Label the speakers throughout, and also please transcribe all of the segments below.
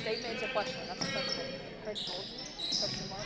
Speaker 1: statement, it's a question. That's a question. Craig told you. Question mark.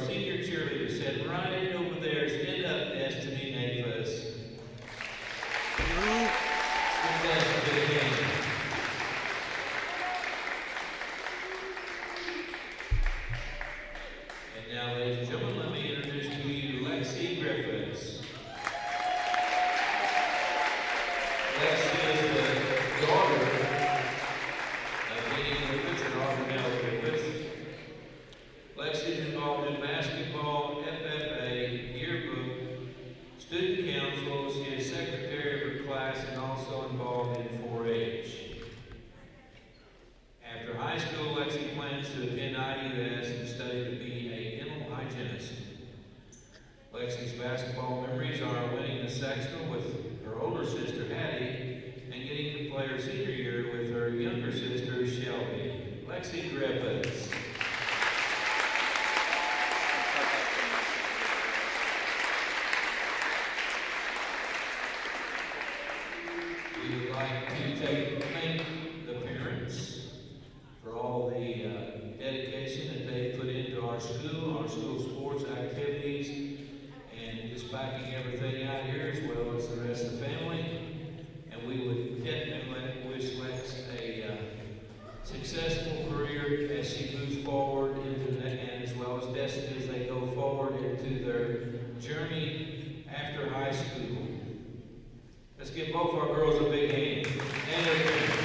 Speaker 2: senior cheerleader sitting right over there. Stand up, Destiny Nafus. Give Destiny a big hand. And now, ladies and gentlemen, let me introduce to you Lexi Griffiths. Lexi is the daughter of Jenny Griffiths and Ardenelle Griffiths. Lexi is involved in basketball, FFA, yearbook, student council. She is secretary of her class and also involved in 4-H. After high school, Lexi plans to attend IUS and study to be a dental hygienist. Lexi's basketball memories are winning the sectional with her older sister Hattie and getting to play her senior year with her younger sister Shelby. Lexi Griffiths. We would like to thank the parents for all the dedication that they put into our school sports activities, and just backing everything out here as well as the rest of the family. And we would definitely wish Lex a successful career as she moves forward into the, and as well as Destiny as they go forward into their journey after high school. Let's give both our girls a big hand. And their parents.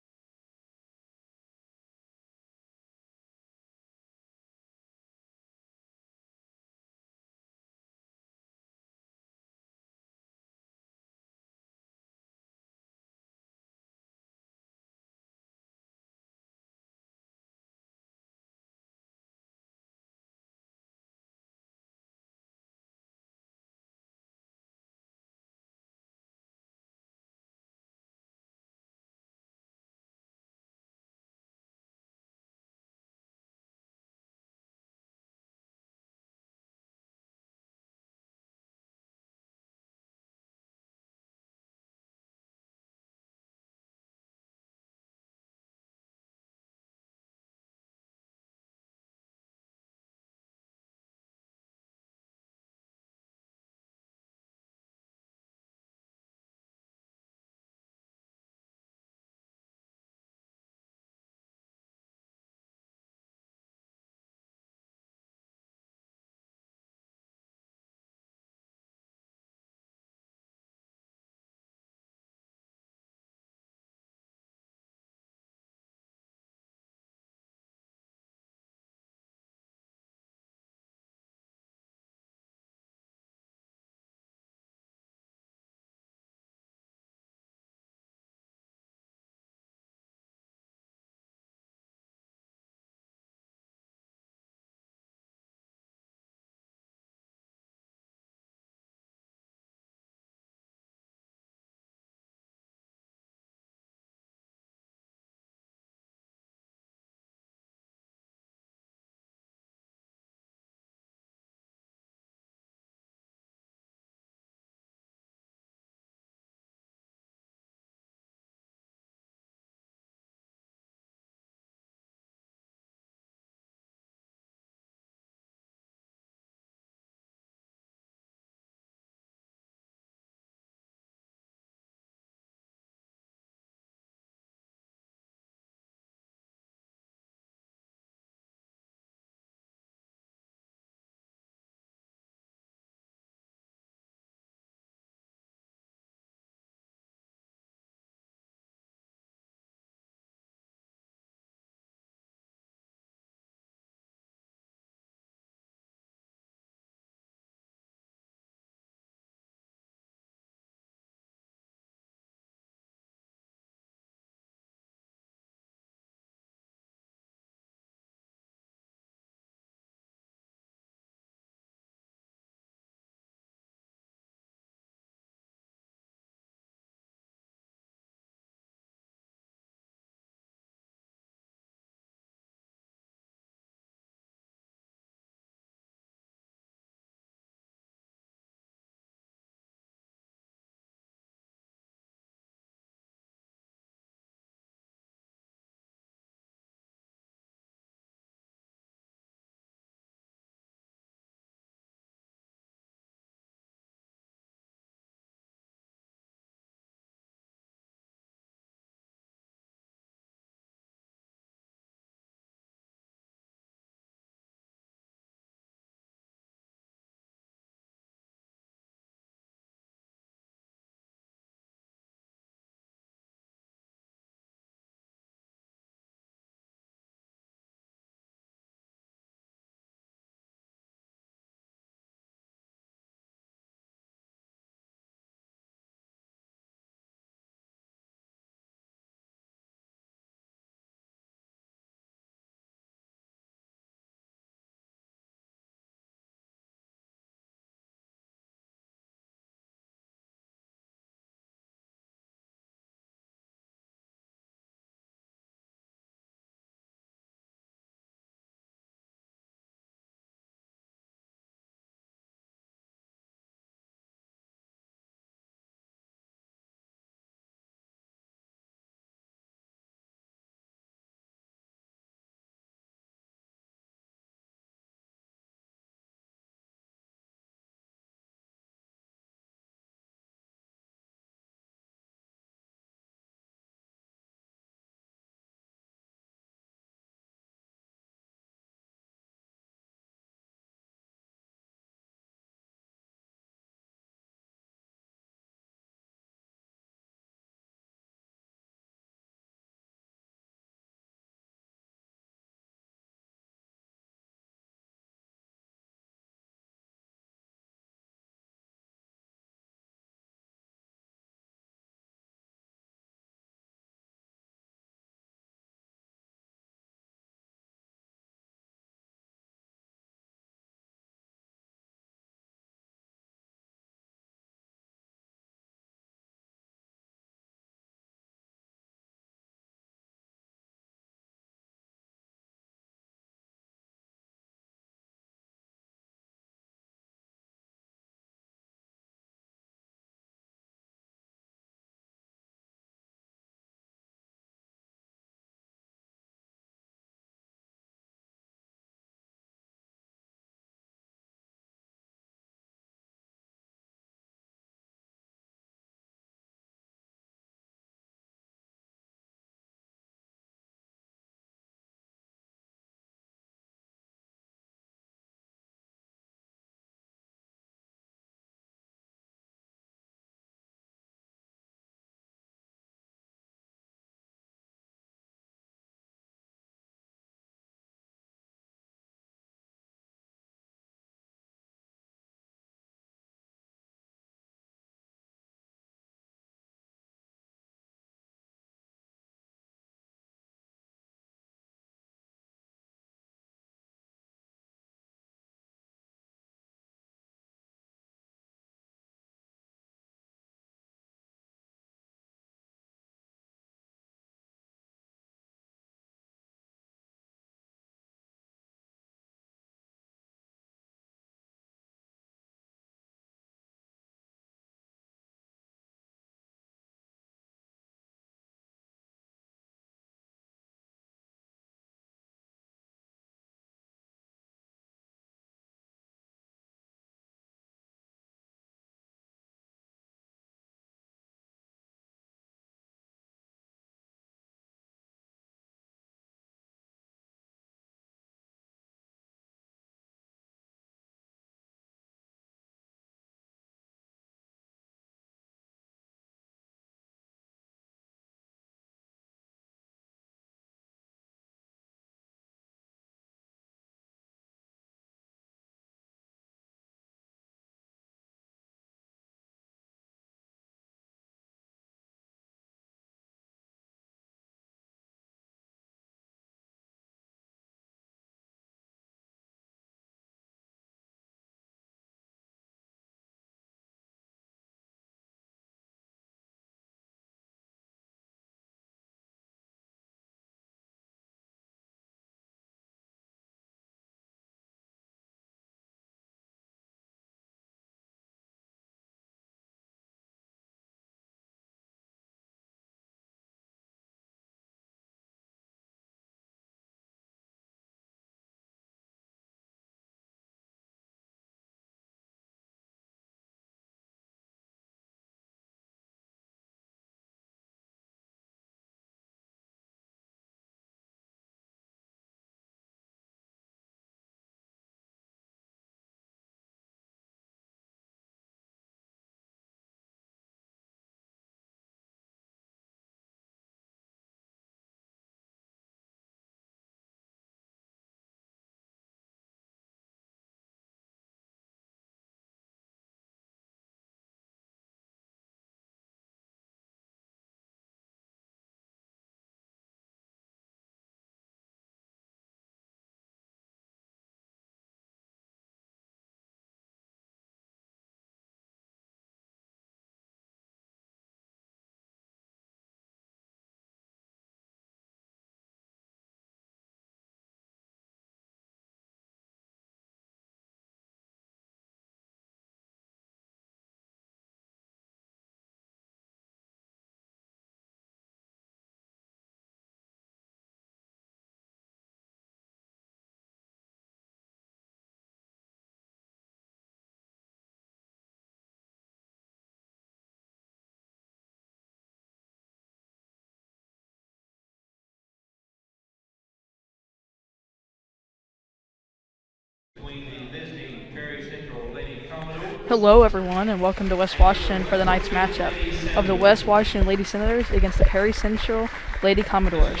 Speaker 2: Central Lady Commodores.
Speaker 1: Hello, everyone, and welcome to West Washington for the night's matchup of the West Washington Lady Senators against the Perry Central Lady Commodores.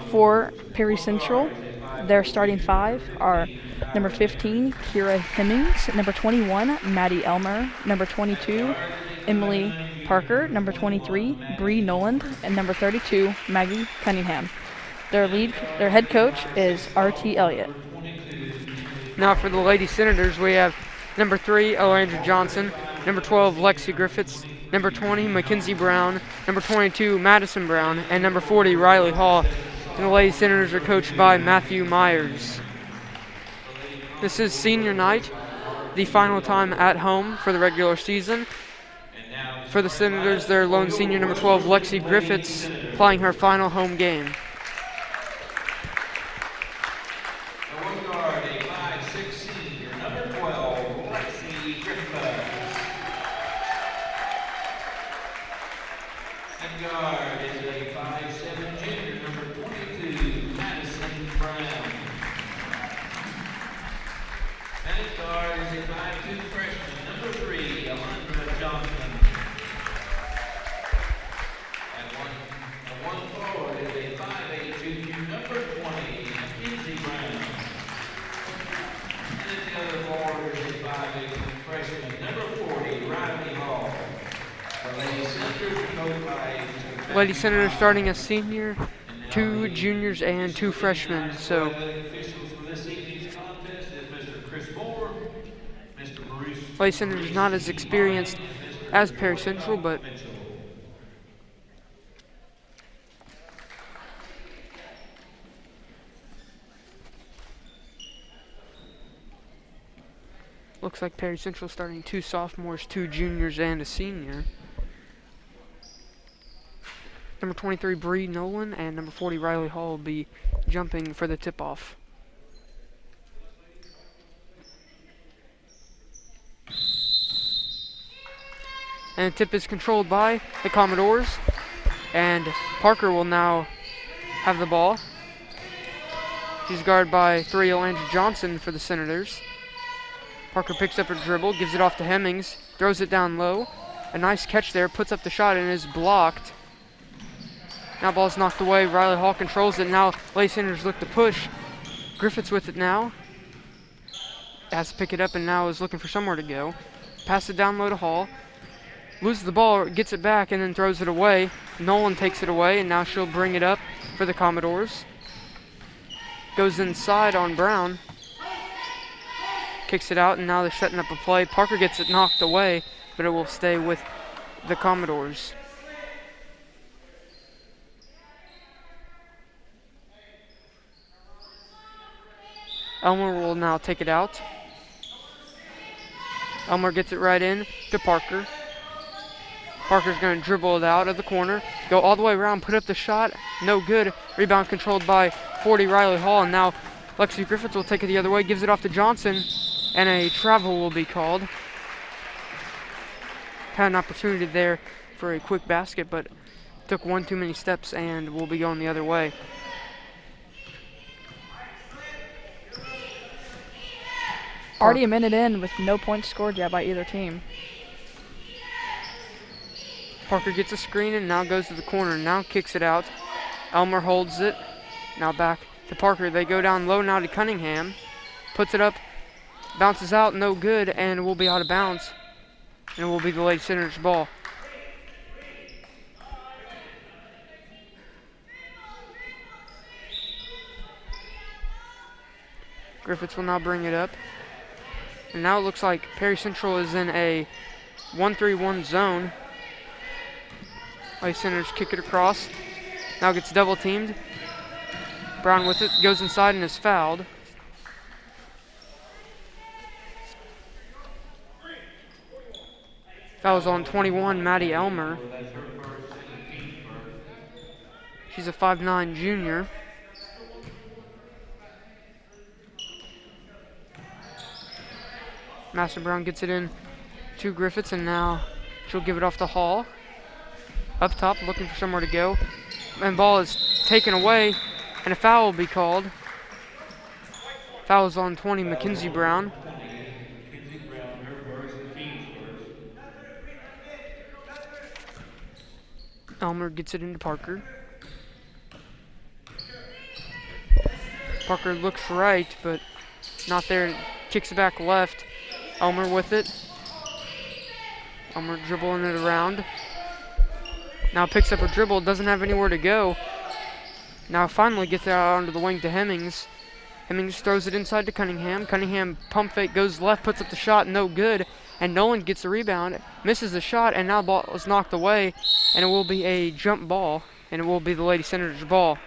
Speaker 1: For Perry Central, their starting five are number 15, Kira Hemmings, number 21, Maddie Elmer, number 22, Emily Parker, number 23, Bree Noland, and number 32, Maggie Cunningham. Their head coach is R.T. Elliott.
Speaker 3: Now for the Lady Senators, we have number 3, Olandra Johnson, number 12, Lexi Griffiths, number 20, Mackenzie Brown, number 22, Madison Brown, and number 40, Riley Hall. And the Lady Senators are coached by Matthew Myers. This is senior night, the final time at home for the regular season. For the Senators, their lone senior, number 12, Lexi Griffiths, playing her final home game.
Speaker 2: Guard is a 5'7" junior, number 22, Madison Brown. And guard is a 5'2" freshman, number 3, Alondra Johnson. And one forward is a 5'8" junior, number 20, Mackenzie Brown. And the other forward is a 5'8" freshman, number 40, Riley Hall.
Speaker 3: Lady Senators starting a senior, 2 juniors, and 2 freshmen. So Lady Senators not as experienced as Perry Central, but looks like Perry Central starting 2 sophomores, 2 juniors, and a senior. Number 23, Bree Nolan, and number 40, Riley Hall, will be jumping for the tip-off. And the tip is controlled by the Commodores, and Parker will now have the ball. She's guarded by 3, Olandra Johnson for the Senators. Parker picks up her dribble, gives it off to Hemmings, throws it down low. A nice catch there, puts up the shot, and is blocked. Now ball's knocked away. Riley Hall controls it. Now Lady Senators look to push. Griffiths with it now. Has to pick it up and now is looking for somewhere to go. Pass it down low to Hall. Loses the ball, gets it back, and then throws it away. Nolan takes it away, and now she'll bring it up for the Commodores. Goes inside on Brown. Kicks it out, and now they're setting up a play. Parker gets it knocked away, but it will stay with the Commodores. Elmer will now take it out. Elmer gets it right in to Parker. Parker's going to dribble it out of the corner, go all the way around, put up the shot, no good. Rebound controlled by 40 Riley Hall, and now Lexi Griffiths will take it the other way, gives it off to Johnson, and a travel will be called. Had an opportunity there for a quick basket, but took one too many steps and will be going the other way.
Speaker 1: Already a minute in with no points scored yet by either team.
Speaker 3: Parker gets a screen and now goes to the corner. Now kicks it out. Elmer holds it. Now back to Parker. They go down low now to Cunningham. Puts it up. Bounces out. No good. And will be out of bounds. And it will be the Lady Senators' ball. Griffiths will now bring it up. And now it looks like Perry Central is in a 1-3-1 zone. Lady Senators kick it across. Now gets double teamed. Brown with it, goes inside and is fouled. Foul's on 21, Maddie Elmer. She's a 5'9" junior. Master Brown gets it in to Griffiths, and now she'll give it off to Hall. Up top, looking for somewhere to go. And ball is taken away, and a foul will be called. Fouls on 20, Mackenzie Brown.
Speaker 2: Mackenzie Brown, her first, team's first.
Speaker 3: Elmer gets it into Parker. Parker looks right, but not there. Kicks it back left. Elmer with it. Elmer dribbling it around. Now picks up a dribble, doesn't have anywhere to go. Now finally gets it out onto the wing to Hemmings. Hemmings throws it inside to Cunningham. Cunningham pump fake, goes left, puts up the shot, no good. And Nolan gets the rebound, misses the shot, and now the ball is knocked away. And it will be a jump ball, and it will be the Lady Senators' ball.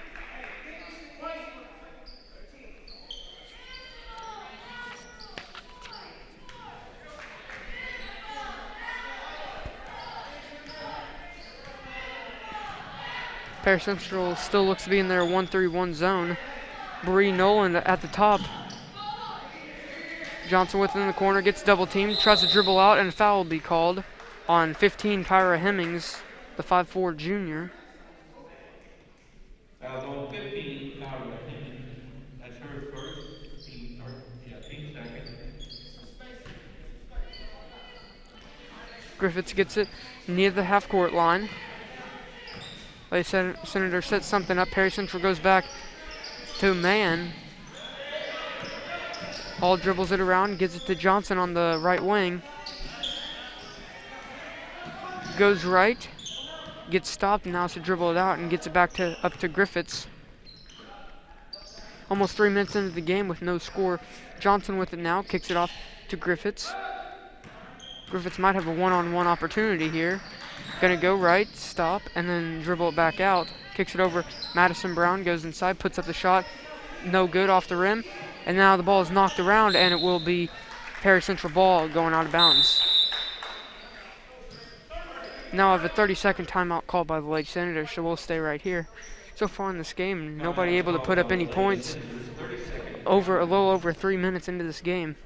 Speaker 3: Paris Central still looks to be in their 1-3-1 zone. Bree Nolan at the top. Johnson within the corner, gets double teamed, tries to dribble out, and a foul will be called on 15, Kyra Hemmings, the 5'4" junior.
Speaker 2: Foul's on 15, Kyra Hemmings. That's her first, team second.
Speaker 3: Griffiths gets it near the half-court line. Lady Senator sets something up. Perry Central goes back to man. Hall dribbles it around, gives it to Johnson on the right wing. Goes right, gets stopped, and now has to dribble it out and gets it back up to Griffiths. Almost 3 minutes into the game with no score. Johnson with it now, kicks it off to Griffiths. Griffiths might have a one-on-one opportunity here. Gonna go right, stop, and then dribble it back out. Kicks it over. Madison Brown goes inside, puts up the shot. No good, off the rim. And now the ball is knocked around, and it will be Perry Central ball going out of bounds. Now I have a 30-second timeout called by the Lady Senators, so we'll stay right here. So far in this game, nobody able to put up any points. A little over 3 minutes into this game.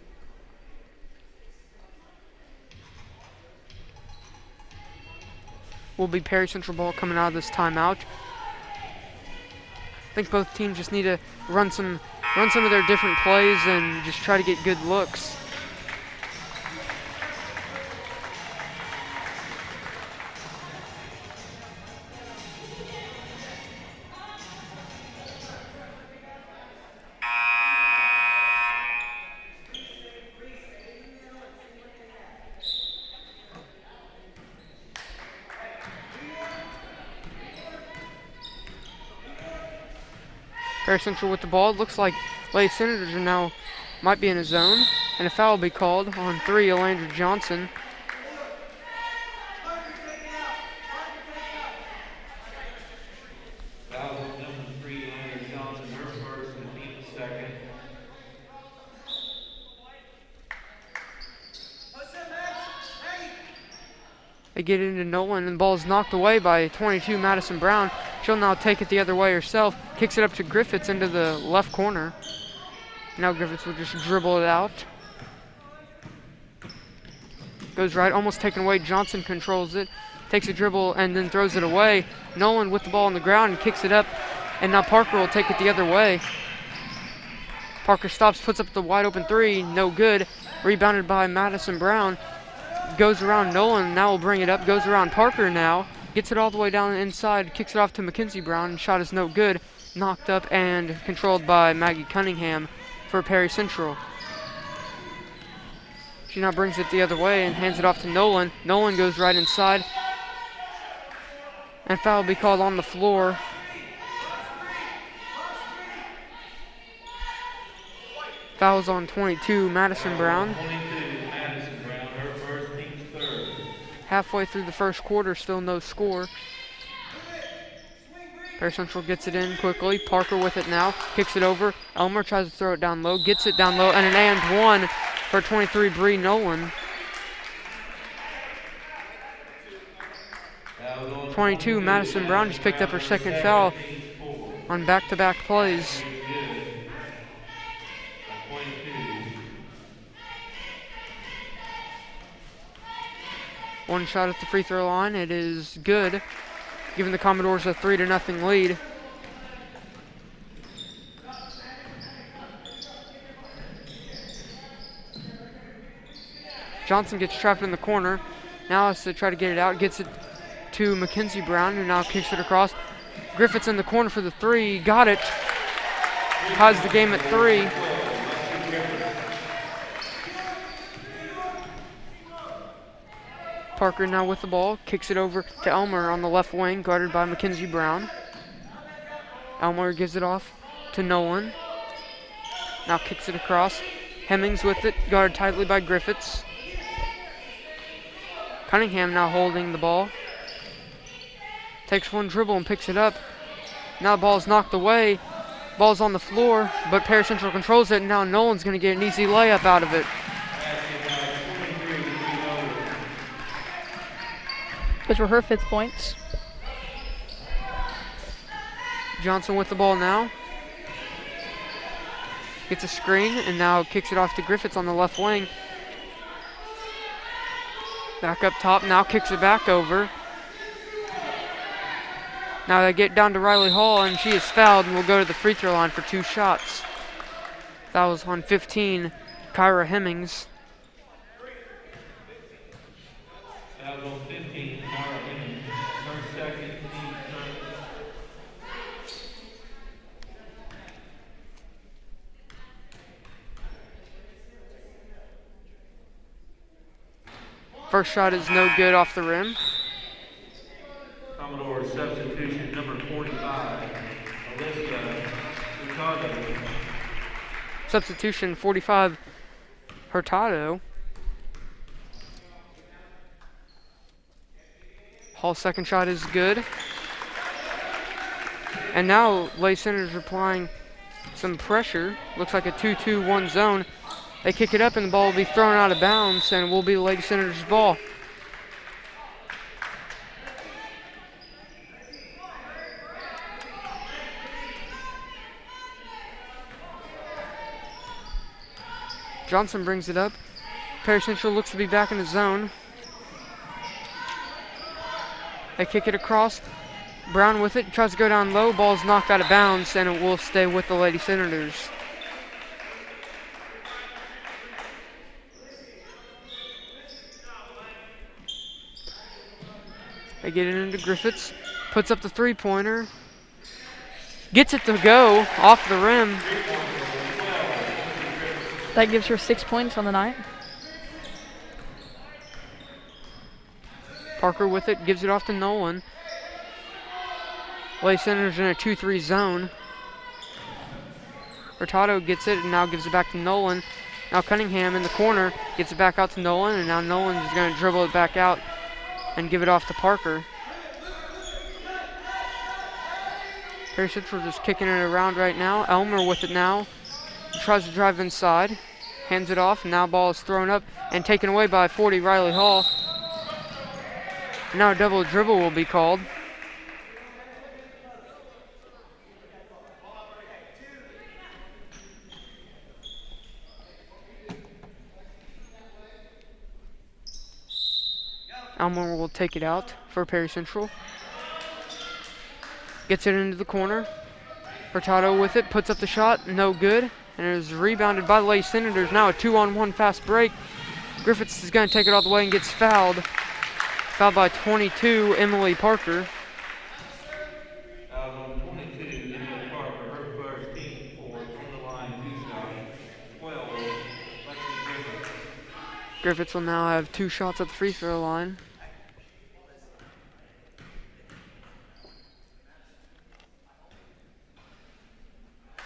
Speaker 3: Will be Perry Central ball coming out of this timeout. I think both teams just need to run some of their different plays and just try to get good looks. Perry Central with the ball. Looks like Lady Senators are now might be in a zone, and a foul will be called on 3, Elandra Johnson.
Speaker 2: Foul on number 3, Elandra Johnson, her first, and team's second.
Speaker 3: They get into Nolan, and the ball is knocked away by 22, Madison Brown. She'll now take it the other way herself. Kicks it up to Griffiths into the left corner. Now Griffiths will just dribble it out. Goes right, almost taken away. Johnson controls it. Takes a dribble and then throws it away. Nolan with the ball on the ground and kicks it up. And now Parker will take it the other way. Parker stops, puts up the wide open 3. No good. Rebounded by Madison Brown. Goes around Nolan, now will bring it up. Goes around Parker now. Gets it all the way down the inside. Kicks it off to Mackenzie Brown. Shot is no good. Knocked up and controlled by Maggie Cunningham for Perry Central. She now brings it the other way and hands it off to Nolan. Nolan goes right inside. And foul will be called on the floor. Foul's on 22, Madison Brown.
Speaker 2: 22, Madison Brown, her first, team's third.
Speaker 3: Halfway through the first quarter, still no score. Perry Central gets it in quickly. Parker with it now. Kicks it over. Elmer tries to throw it down low. Gets it down low. And an and one for 23, Bree Nolan. 22, Madison Brown just picked up her second foul on back-to-back plays. One shot at the free throw line. It is good, giving the Commodores a 3-0 lead. Johnson gets trapped in the corner. Now has to try to get it out. Gets it to Mackenzie Brown, who now kicks it across. Griffiths in the corner for the three. Got it. Ties the game at 3. Parker now with the ball. Kicks it over to Elmer on the left wing, guarded by Mackenzie Brown. Elmer gives it off to Nolan. Now kicks it across. Hemmings with it, guarded tightly by Griffiths. Cunningham now holding the ball. Takes one dribble and picks it up. Now the ball's knocked away. Ball's on the floor, but Perry Central controls it, and now Nolan's going to get an easy layup out of it.
Speaker 1: Which were her 5th points.
Speaker 3: Johnson with the ball now. Gets a screen and now kicks it off to Griffiths on the left wing. Back up top, now kicks it back over. Now they get down to Riley Hall, and she is fouled and will go to the free throw line for 2 shots. That was on 15, Kyra Hemmings.
Speaker 2: That was on 15, Kyra Hemmings. Her second team turn.
Speaker 3: First shot is no good off the rim.
Speaker 2: Commodore substitution number 45, Alyssa Hurtado.
Speaker 3: Substitution 45, Hurtado. Hall's second shot is good. And now Lay Senators are applying some pressure. Looks like a 2-2-1 zone. They kick it up and the ball will be thrown out of bounds and will be Lady Senators' ball. Johnson brings it up. Perry Central looks to be back in the zone. They kick it across. Brown with it, tries to go down low. Ball's knocked out of bounds and it will stay with the Lady Senators. They get it into Griffiths. Puts up the 3-pointer. Gets it to go off the rim.
Speaker 1: That gives her 6 points on the night.
Speaker 3: Parker with it, gives it off to Nolan. Lay Senators in a 2-3 zone. Hurtado gets it and now gives it back to Nolan. Now Cunningham in the corner gets it back out to Nolan, and now Nolan is going to dribble it back out and give it off to Parker. Perry Central just kicking it around right now. Elmer with it now. He tries to drive inside. Hands it off. And now ball is thrown up and taken away by 40 Riley Hall. Now a double dribble will be called. Elmer will take it out for Perry Central. Gets it into the corner. Hurtado with it, puts up the shot, no good. And it is rebounded by the Lady Senators. Now a 2-on-1 fast break. Griffiths is going to take it all the way and gets fouled. Fouled by 22, Emily Parker.
Speaker 2: Foul on 22, Emily Parker, her first team for on the line 2 shots. 12, Lexi Griffiths.
Speaker 3: Griffiths will now have 2 shots at the free throw line.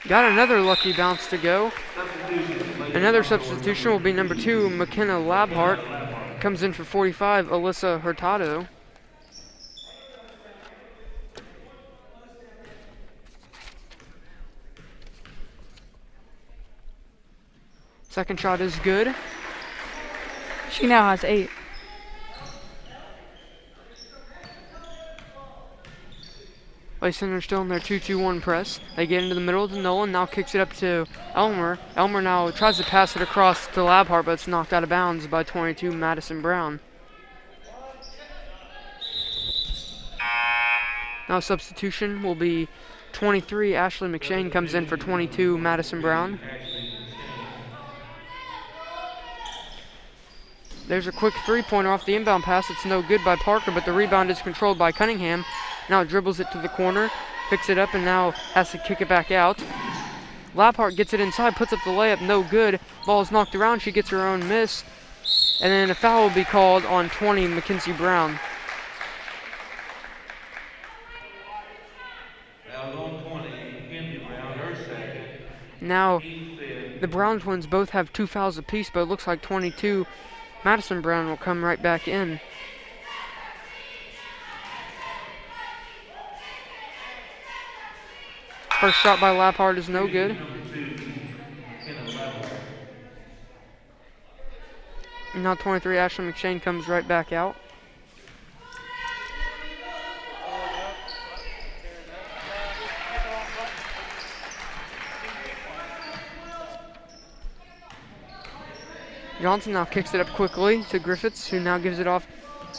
Speaker 3: Got another lucky bounce to go. Another substitution will be number 2, McKenna Labhart. Comes in for 45, Alyssa Hurtado. Second shot is good.
Speaker 1: She now has 8.
Speaker 3: Lady Senators still in their 2-2-1 press. They get into the middle to Nolan, now kicks it up to Elmer. Elmer now tries to pass it across to Labhart, but it's knocked out of bounds by 22, Madison Brown. Now substitution will be 23, Ashley McShane comes in for 22, Madison Brown. There's a quick three-pointer off the inbound pass. It's no good by Parker, but the rebound is controlled by Cunningham. Now dribbles it to the corner, picks it up, and now has to kick it back out. Labhart gets it inside, puts up the layup, no good. Ball is knocked around, she gets her own miss. And then a foul will be called on 20, Mackenzie Brown.
Speaker 2: Foul on 20, Mackenzie Brown, her second.
Speaker 3: Now, the Brown twins both have 2 fouls apiece, but it looks like 22, Madison Brown will come right back in. First shot by Labhart is no good. And now 23, Ashley McShane comes right back out. Johnson now kicks it up quickly to Griffiths, who now gives it off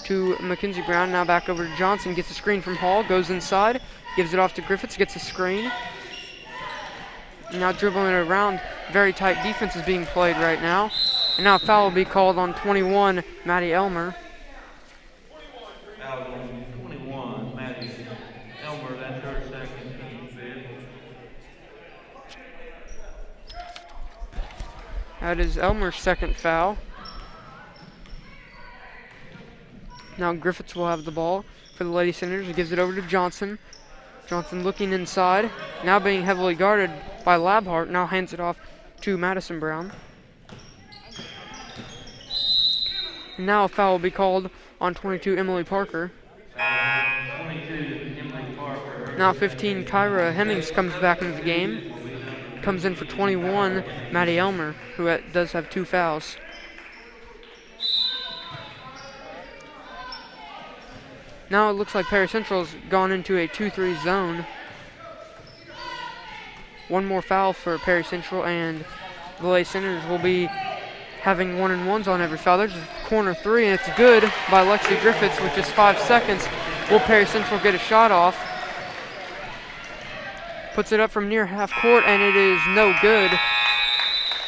Speaker 3: to Mackenzie Brown. Now back over to Johnson, gets a screen from Hall, goes inside, gives it off to Griffiths, gets a screen. Now dribbling it around, very tight defense is being played right now. And now a foul will be called on 21, Maddie Elmer.
Speaker 2: Foul on 21, Maddie Elmer, that's her second, team fifth.
Speaker 3: That is Elmer's second foul. Now Griffiths will have the ball for the Lady Senators. He gives it over to Johnson. Johnson looking inside, now being heavily guarded by Labhart. Now hands it off to Madison Brown. And now a foul will be called on 22, Emily Parker.
Speaker 2: 22, Emily Parker.
Speaker 3: Now 15, Kyra Hemmings comes back into the game. Comes in for 21, Maddie Elmer, who does have 2 fouls. Now it looks like Perry Central's gone into a 2-3 zone. One more foul for Perry Central, and the Lady Senators will be having 1-and-1s on every foul. There's a corner three, and it's good by Lexi Griffiths with just 5 seconds. Will Perry Central get a shot off? Puts it up from near half court, and it is no good.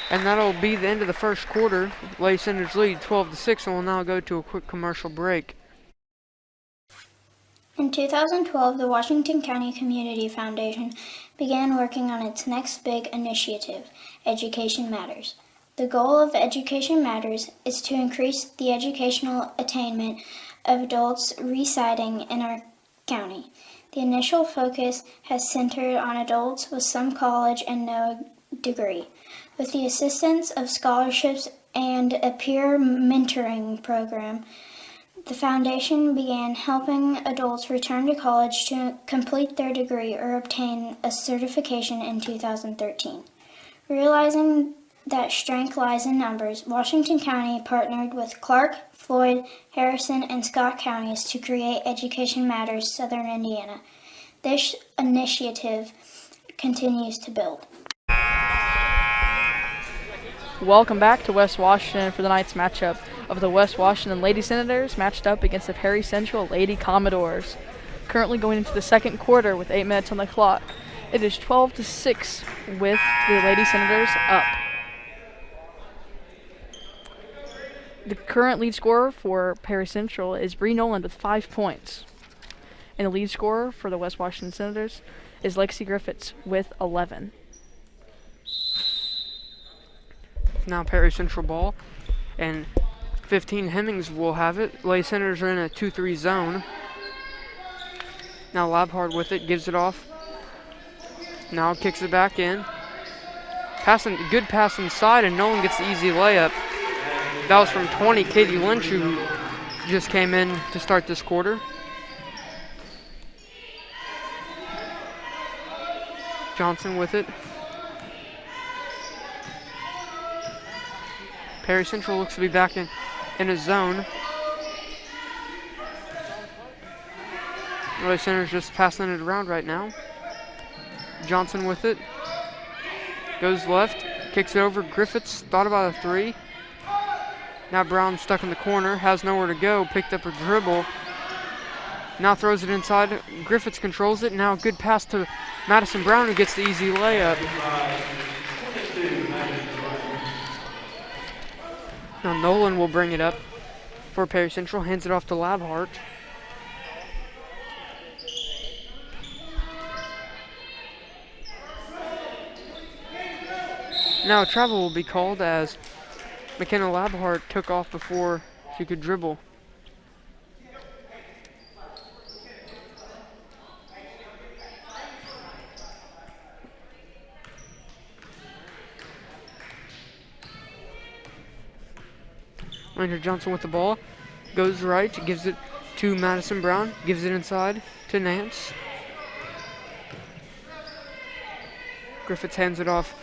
Speaker 3: And that'll be the end of the first quarter. Lady Senators lead 12-6, and we'll now go to a quick commercial break.
Speaker 4: In 2012, the Washington County Community Foundation began working on its next big initiative, Education Matters. The goal of Education Matters is to increase the educational attainment of adults residing in our county. The initial focus has centered on adults with some college and no degree. With the assistance of scholarships and a peer mentoring program, the foundation began helping adults return to college to complete their degree or obtain a certification in 2013. Realizing that strength lies in numbers, Washington County partnered with Clark, Floyd, Harrison, and Scott counties to create Education Matters Southern Indiana. This initiative continues to build.
Speaker 1: Welcome back to West Washington for the night's matchup of the West Washington Lady Senators matched up against the Perry Central Lady Commodores. Currently going into the second quarter with 8 minutes on the clock. It is 12-6 with the Lady Senators up. The current lead scorer for Perry Central is Bree Noland with 5 points. And the lead scorer for the West Washington Senators is Lexi Griffiths with 11.
Speaker 3: Now Perry Central ball, and 15 Hemmings will have it. Lady Senators are in a 2-3 zone. Now Labhart with it, gives it off. Now kicks it back in. Good pass inside, and no one gets the easy layup. That was from 20, Katie Lynch, who just came in to start this quarter. Johnson with it. Perry Central looks to be back in a zone. Lady Senators just passing it around right now. Johnson with it. Goes left, kicks it over. Griffiths thought about a 3. Now Brown stuck in the corner, has nowhere to go, picked up a dribble. Now throws it inside. Griffiths controls it. Now a good pass to Madison Brown, who gets the easy layup. Now Nolan will bring it up for Perry Central. Hands it off to Labhart. Now a travel will be called as McKenna Labhart took off before she could dribble. Ranger Johnson with the ball, goes right, gives it to Madison Brown, gives it inside to Nance. Griffiths hands it off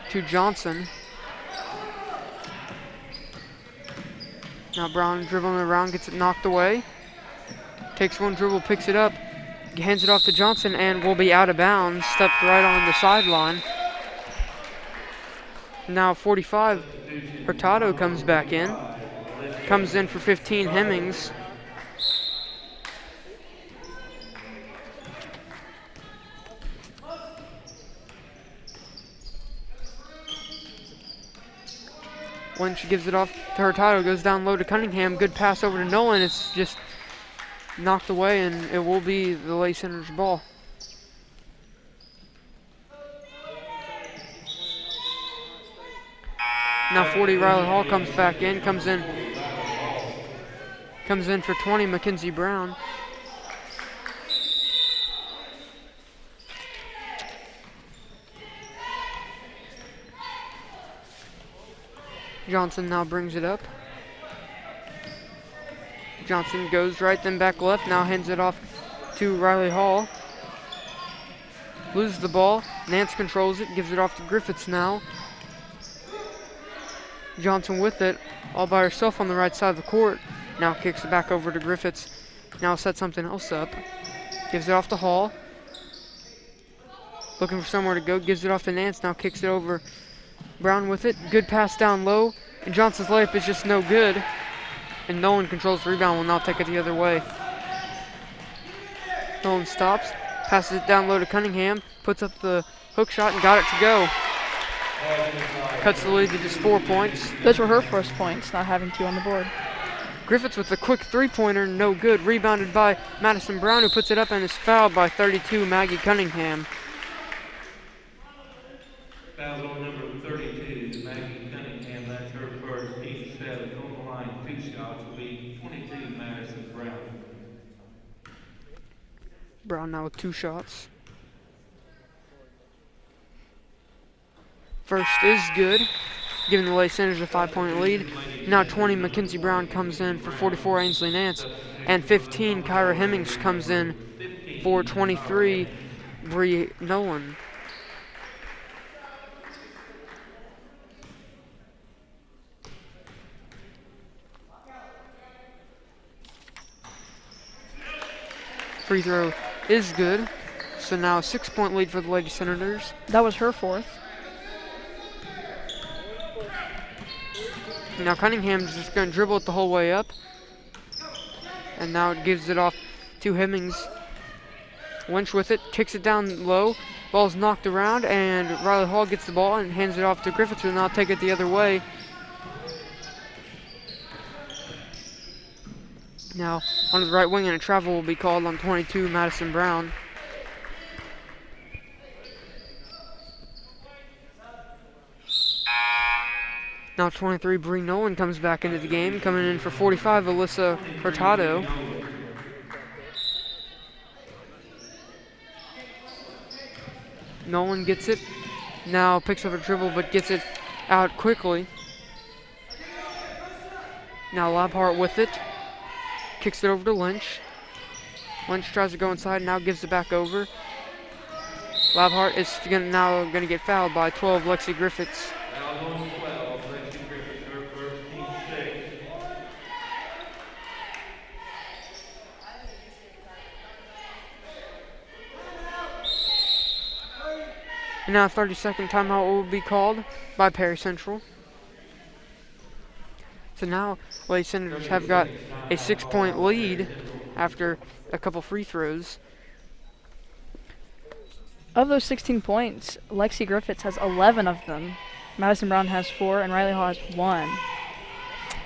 Speaker 3: to Johnson. Now Brown dribbling around, gets it knocked away. Takes one dribble, picks it up, hands it off to Johnson, and will be out of bounds. Stepped right on the sideline. Now 45, Hurtado comes back in. Comes in for 15, Hemmings. Lynch gives it off to Hurtado, goes down low to Cunningham. Good pass over to Nolan. It's just knocked away, and it will be the Lady Senators' ball. Now 40, Riley Hall comes back in, comes in for 20, Mackenzie Brown. Johnson now brings it up. Johnson goes right, then back left, now hands it off to Riley Hall. Loses the ball, Nance controls it, gives it off to Griffiths now. Johnson with it, all by herself on the right side of the court. Now kicks it back over to Griffiths. Now sets something else up. Gives it off to Hall. Looking for somewhere to go, gives it off to Nance, now kicks it over. Brown with it, good pass down low, and Johnson's layup is just no good. And Nolan controls the rebound, will now take it the other way. Nolan stops, passes it down low to Cunningham, puts up the hook shot and got it to go. Cuts the lead to just 4 points.
Speaker 1: Those were her first points, not having 2 on the board.
Speaker 3: Griffiths with a quick three-pointer, no good. Rebounded by Madison Brown, who puts it up and is fouled by 32, Maggie Cunningham.
Speaker 2: Foul on number 32, Maggie Cunningham. That's her first. Team 7 on the line. 2 shots will be 22, Madison Brown.
Speaker 3: Brown now with 2 shots. First is good, giving the Lady Senators a 5-point lead. Now 20, Mackenzie Brown comes in for 44, Ainsley Nance. And 15, Kyra Hemmings comes in for 23, Bree Nolan. Free throw is good. So now a 6-point lead for the Lady Senators.
Speaker 1: That was her fourth.
Speaker 3: Now Cunningham's just going to dribble it the whole way up. And now it gives it off to Hemmings. Lynch with it, kicks it down low. Ball's knocked around, and Riley Hall gets the ball and hands it off to Griffiths, who will now take it the other way. Now, on the right wing, and a travel will be called on 22, Madison Brown. Now 23, Bree Nolan comes back into the game. Coming in for 45, Alyssa Hurtado. Nolan gets it. Now picks up a dribble, but gets it out quickly. Now Labhart with it. Kicks it over to Lynch. Lynch tries to go inside, now gives it back over. Labhart is now going to get fouled by 12, Lexi Griffiths.
Speaker 2: Foul on 12, Lexi Griffiths, her first, team 6.
Speaker 3: And now a 30-second timeout will be called by Perry Central. So now Lady Senators have got a 6-point lead after a couple free throws.
Speaker 1: Of those 16 points, Lexi Griffiths has 11 of them. Madison Brown has 4, and Riley Hall has 1.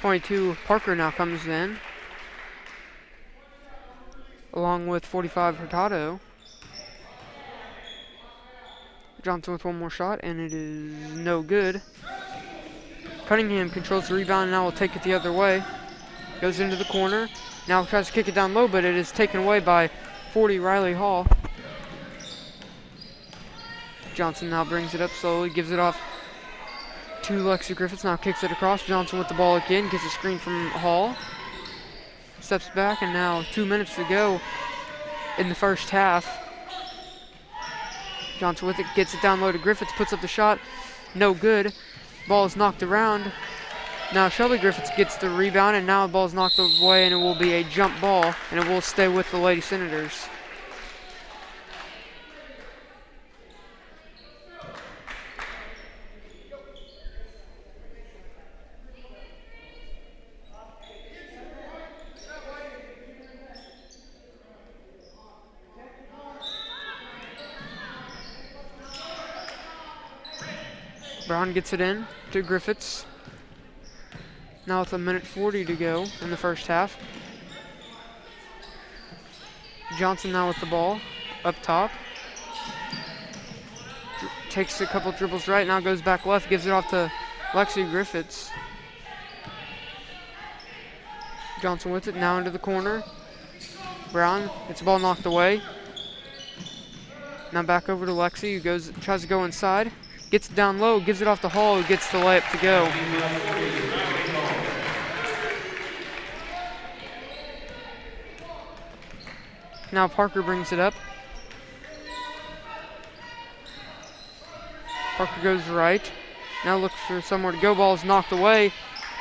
Speaker 3: 22 Parker now comes in, along with 45 Hurtado. Johnson with one more shot, and it is no good. Cunningham controls the rebound and now will take it the other way. Goes into the corner. Now tries to kick it down low, but it is taken away by 40 Riley Hall. Johnson now brings it up slowly, gives it off to Lexi Griffiths. Now kicks it across. Johnson with the ball again, gets a screen from Hall. Steps back, and now 2 minutes to go in the first half. Johnson with it, gets it down low to Griffiths, puts up the shot. No good. Ball is knocked around. Now Shelby Griffiths gets the rebound, and now the ball is knocked away, and it will be a jump ball, and it will stay with the Lady Senators. Brown gets it in to Griffiths. Now with 1:40 to go in the first half. Johnson now with the ball up top. Takes a couple dribbles right, now goes back left, gives it off to Lexi Griffiths. Johnson with it, now into the corner. Brown gets the ball knocked away. Now back over to Lexi, who tries to go inside. Gets it down low, gives it off to Hall, who gets the layup to go. Now Parker brings it up. Parker goes right. Now looks for somewhere to go. Ball is knocked away.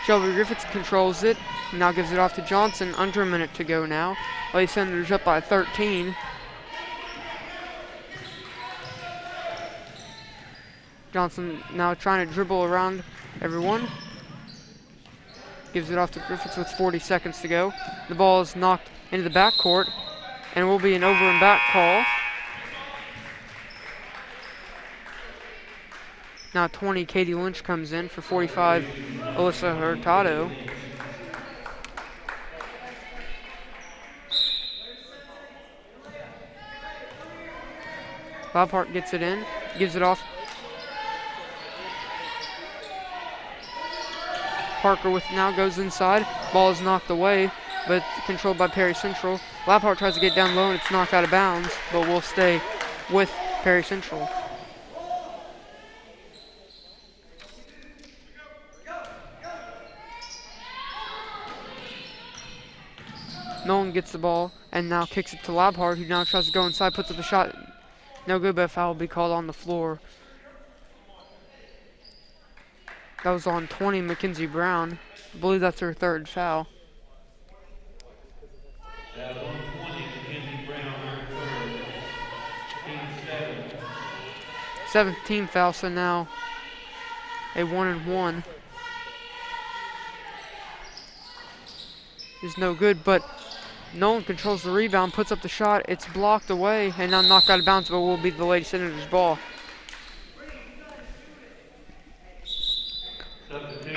Speaker 3: Shelby Griffiths controls it. Now gives it off to Johnson. Under a minute to go now. Lady Senators up by 13. Johnson now trying to dribble around everyone. Gives it off to Griffiths with 40 seconds to go. The ball is knocked into the backcourt, and it will be an over and back call. Now 20, Katie Lynch comes in for 45, Alyssa Hurtado. Bob Hart gets it in, gives it off. Parker with now goes inside. Ball is knocked away, but controlled by Perry Central. Labhart tries to get down low, and it's knocked out of bounds, but will stay with Perry Central. Nolan gets the ball and now kicks it to Labhart, who now tries to go inside, puts up the shot. No good, but a foul will be called on the floor. That was on 20, Mackenzie Brown. I believe that's her third foul.
Speaker 2: That on 20, Mackenzie Brown, her third. Team 7.
Speaker 3: 17th foul, so now a 1-and-1 is no good, but Nolan controls the rebound, puts up the shot. It's blocked away and now knocked out of bounds, but will be the Lady Senators' ball.
Speaker 2: Substitution,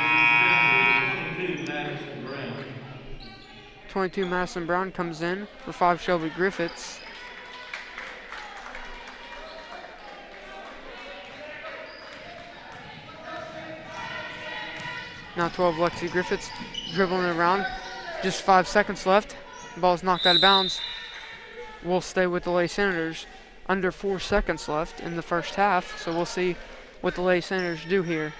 Speaker 3: 22 Madison Brown comes in for 5 Shelby Griffiths. Now 12 Lexi Griffiths dribbling it around. Just 5 seconds left. The ball is knocked out of bounds. We'll stay with the Lady Senators. Under 4 seconds left in the first half, so we'll see what the Lady Senators do here.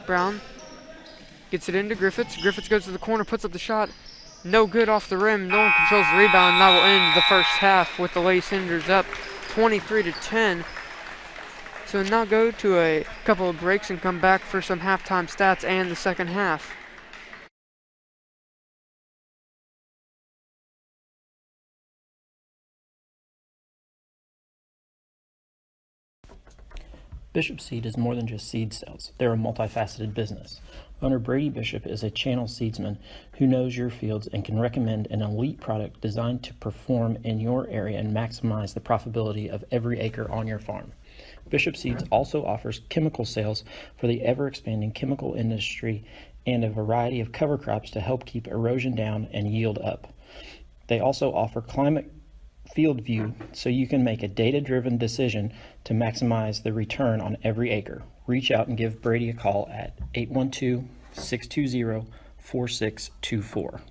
Speaker 3: Brown gets it into Griffiths. Griffiths goes to the corner, puts up the shot. No good off the rim. No one controls the rebound. And that will end the first half with the Lady Senators up 23-10. So we'll now go to a couple of breaks and come back for some halftime stats and the second half.
Speaker 5: Bishop Seed is more than just seed sales. They're a multifaceted business. Owner Brady Bishop is a channel seedsman who knows your fields and can recommend an elite product designed to perform in your area and maximize the profitability of every acre on your farm. Bishop Seeds also offers chemical sales for the ever-expanding chemical industry and a variety of cover crops to help keep erosion down and yield up. They also offer climate field view so you can make a data-driven decision to maximize the return on every acre. Reach out and give Brady a call at 812-620-4624.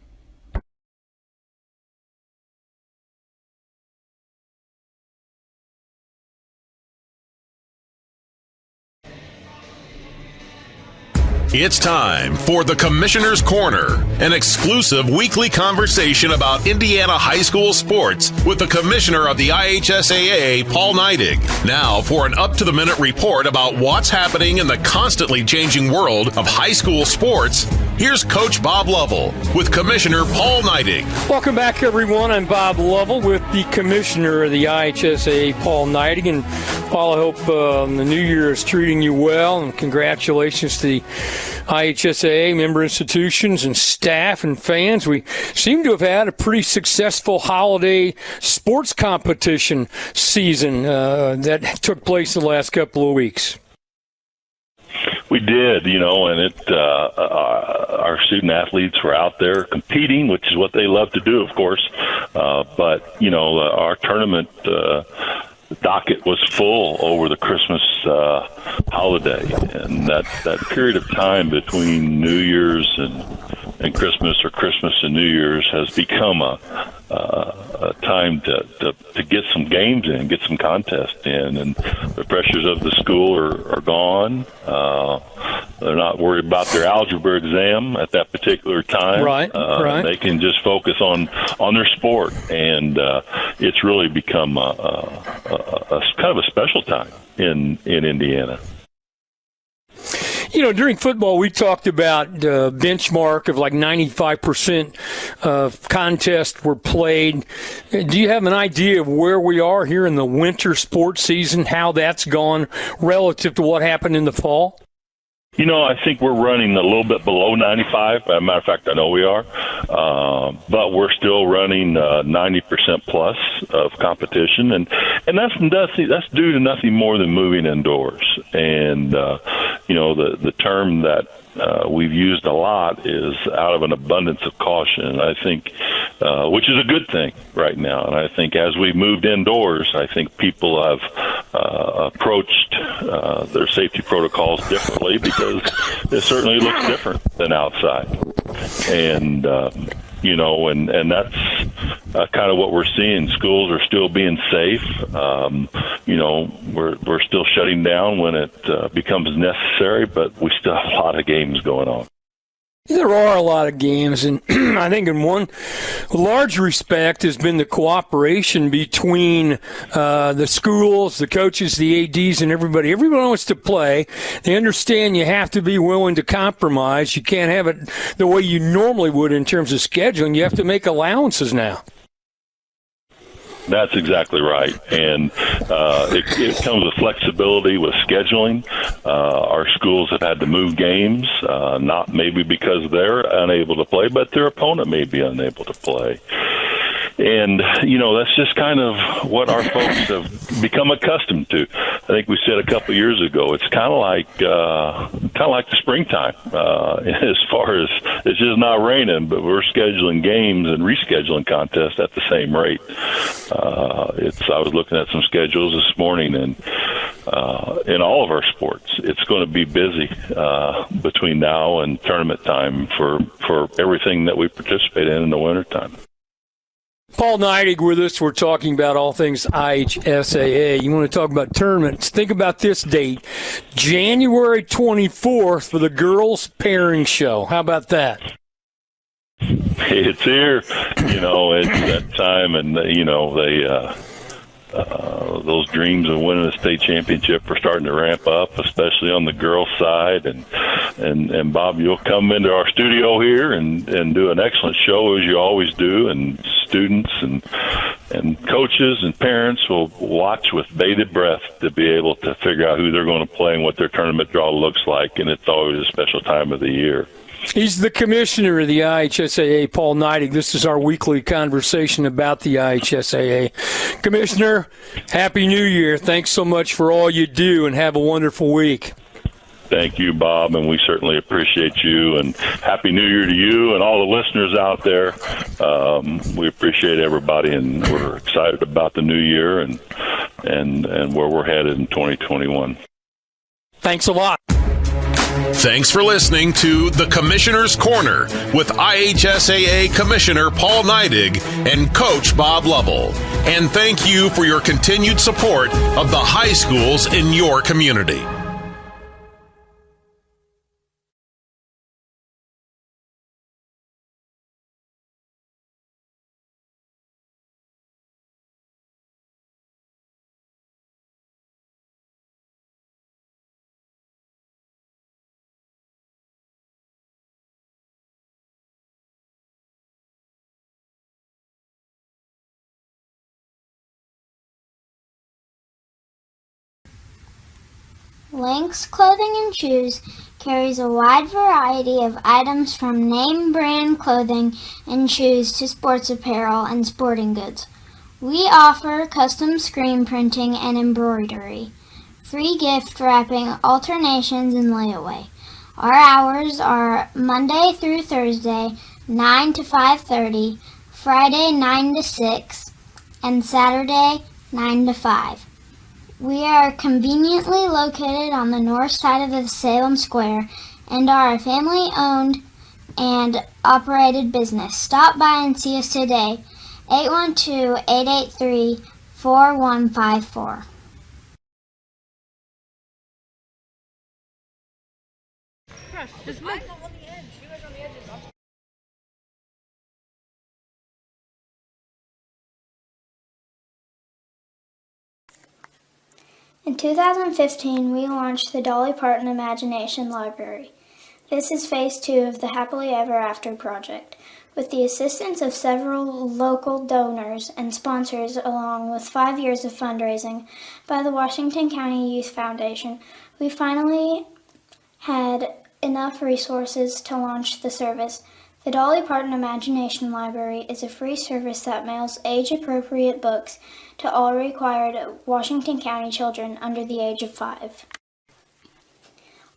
Speaker 6: It's time for the Commissioner's Corner, an exclusive weekly conversation about Indiana high school sports with the Commissioner of the IHSAA, Paul Neidig. Now for an up-to-the-minute report about what's happening in the constantly changing world of high school sports, here's Coach Bob Lovell with Commissioner Paul Neidig.
Speaker 7: Welcome back, everyone. I'm Bob Lovell with the Commissioner of the IHSAA, Paul Neidig. And Paul, I hope the new year is treating you well, and congratulations to the IHSAA member institutions and staff and fans. We seem to have had a pretty successful holiday sports competition season that took place the last couple of weeks.
Speaker 8: We did, and our student athletes were out there competing, which is what they love to do, of course. But our tournament docket was full over the Christmas holiday, and that period of time between New Year's and Christmas, or Christmas and New Year's, has become a time to get some games in, get some contests in, and the pressures of the school are gone. They're not worried about their algebra exam at that particular time.
Speaker 7: Right.
Speaker 8: They can just focus on their sport, and it's really become a kind of a special time in Indiana.
Speaker 7: During football, we talked about the benchmark of like 95% of contests were played. Do you have an idea of where we are here in the winter sports season, how that's gone relative to what happened in the fall?
Speaker 8: I think we're running a little bit below 95. As a matter of fact, I know we are. But we're still running 90% plus of competition. And that's due to nothing more than moving indoors. And, the term that we've used a lot is out of an abundance of caution, I think, which is a good thing right now. And I think as we've moved indoors, I think people have approached their safety protocols differently, because it certainly looks different than outside. And, and that's kind of what we're seeing. Schools are still being safe. We're still shutting down when it becomes necessary, but we still have a lot of games going on.
Speaker 7: There are a lot of games, and I think in one large respect has been the cooperation between the schools, the coaches, the ADs, and everybody. Everyone wants to play. They understand you have to be willing to compromise. You can't have it the way you normally would in terms of scheduling. You have to make allowances now.
Speaker 8: That's exactly right. And it comes with flexibility with scheduling. Our schools have had to move games, not maybe because they're unable to play, but their opponent may be unable to play. And, that's just kind of what our folks have become accustomed to. I think we said a couple of years ago, it's kind of like the springtime, as far as it's just not raining, but we're scheduling games and rescheduling contests at the same rate. I was looking at some schedules this morning, and in all of our sports, it's going to be busy between now and tournament time for everything that we participate in the wintertime.
Speaker 7: Paul Neidig with us. We're talking about all things IHSAA. You want to talk about tournaments? Think about this date, January 24th for the girls' pairing show. How about that?
Speaker 8: It's here. It's that time, and, those dreams of winning a state championship are starting to ramp up, especially on the girls' side. And Bob, you'll come into our studio here and do an excellent show, as you always do, and students and coaches and parents will watch with bated breath to be able to figure out who they're going to play and what their tournament draw looks like, and it's always a special time of the year.
Speaker 7: He's the commissioner of the IHSAA, Paul Neidig. This is our weekly conversation about the IHSAA. Commissioner, Happy New Year. Thanks so much for all you do, and have a wonderful week.
Speaker 8: Thank you, Bob, and we certainly appreciate you. And Happy New Year to you and all the listeners out there. We appreciate everybody, and we're excited about the new year and where we're headed in 2021.
Speaker 7: Thanks a lot.
Speaker 6: Thanks for listening to The Commissioner's Corner with IHSAA Commissioner Paul Neidig and Coach Bob Lovell. And thank you for your continued support of the high schools in your community.
Speaker 4: Lynx Clothing and Shoes carries a wide variety of items from name brand clothing and shoes to sports apparel and sporting goods. We offer custom screen printing and embroidery, free gift wrapping, alternations, and layaway. Our hours are Monday through Thursday, 9 to 5:30, Friday 9 to 6, and Saturday 9 to 5. We are conveniently located on the north side of the Salem Square and are a family-owned and operated business. Stop by and see us today, 812-883-4154. In 2015, we launched the Dolly Parton Imagination Library. This is phase 2 of the Happily Ever After project. With the assistance of several local donors and sponsors, along with 5 years of fundraising by the Washington County Youth Foundation, we finally had enough resources to launch the service. The Dolly Parton Imagination Library is a free service that mails age-appropriate books to all required Washington County children under the age of 5.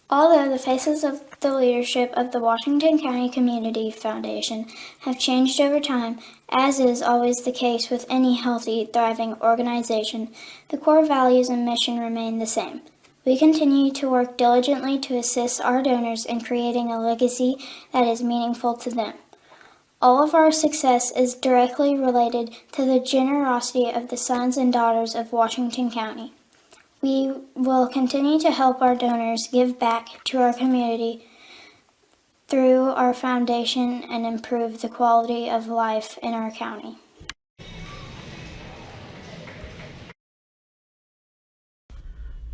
Speaker 4: Although the faces of the leadership of the Washington County Community Foundation have changed over time, as is always the case with any healthy, thriving organization, the core values and mission remain the same. We continue to work diligently to assist our donors in creating a legacy that is meaningful to them. All of our success is directly related to the generosity of the sons and daughters of Washington County. We will continue to help our donors give back to our community through our foundation and improve the quality of life in our county.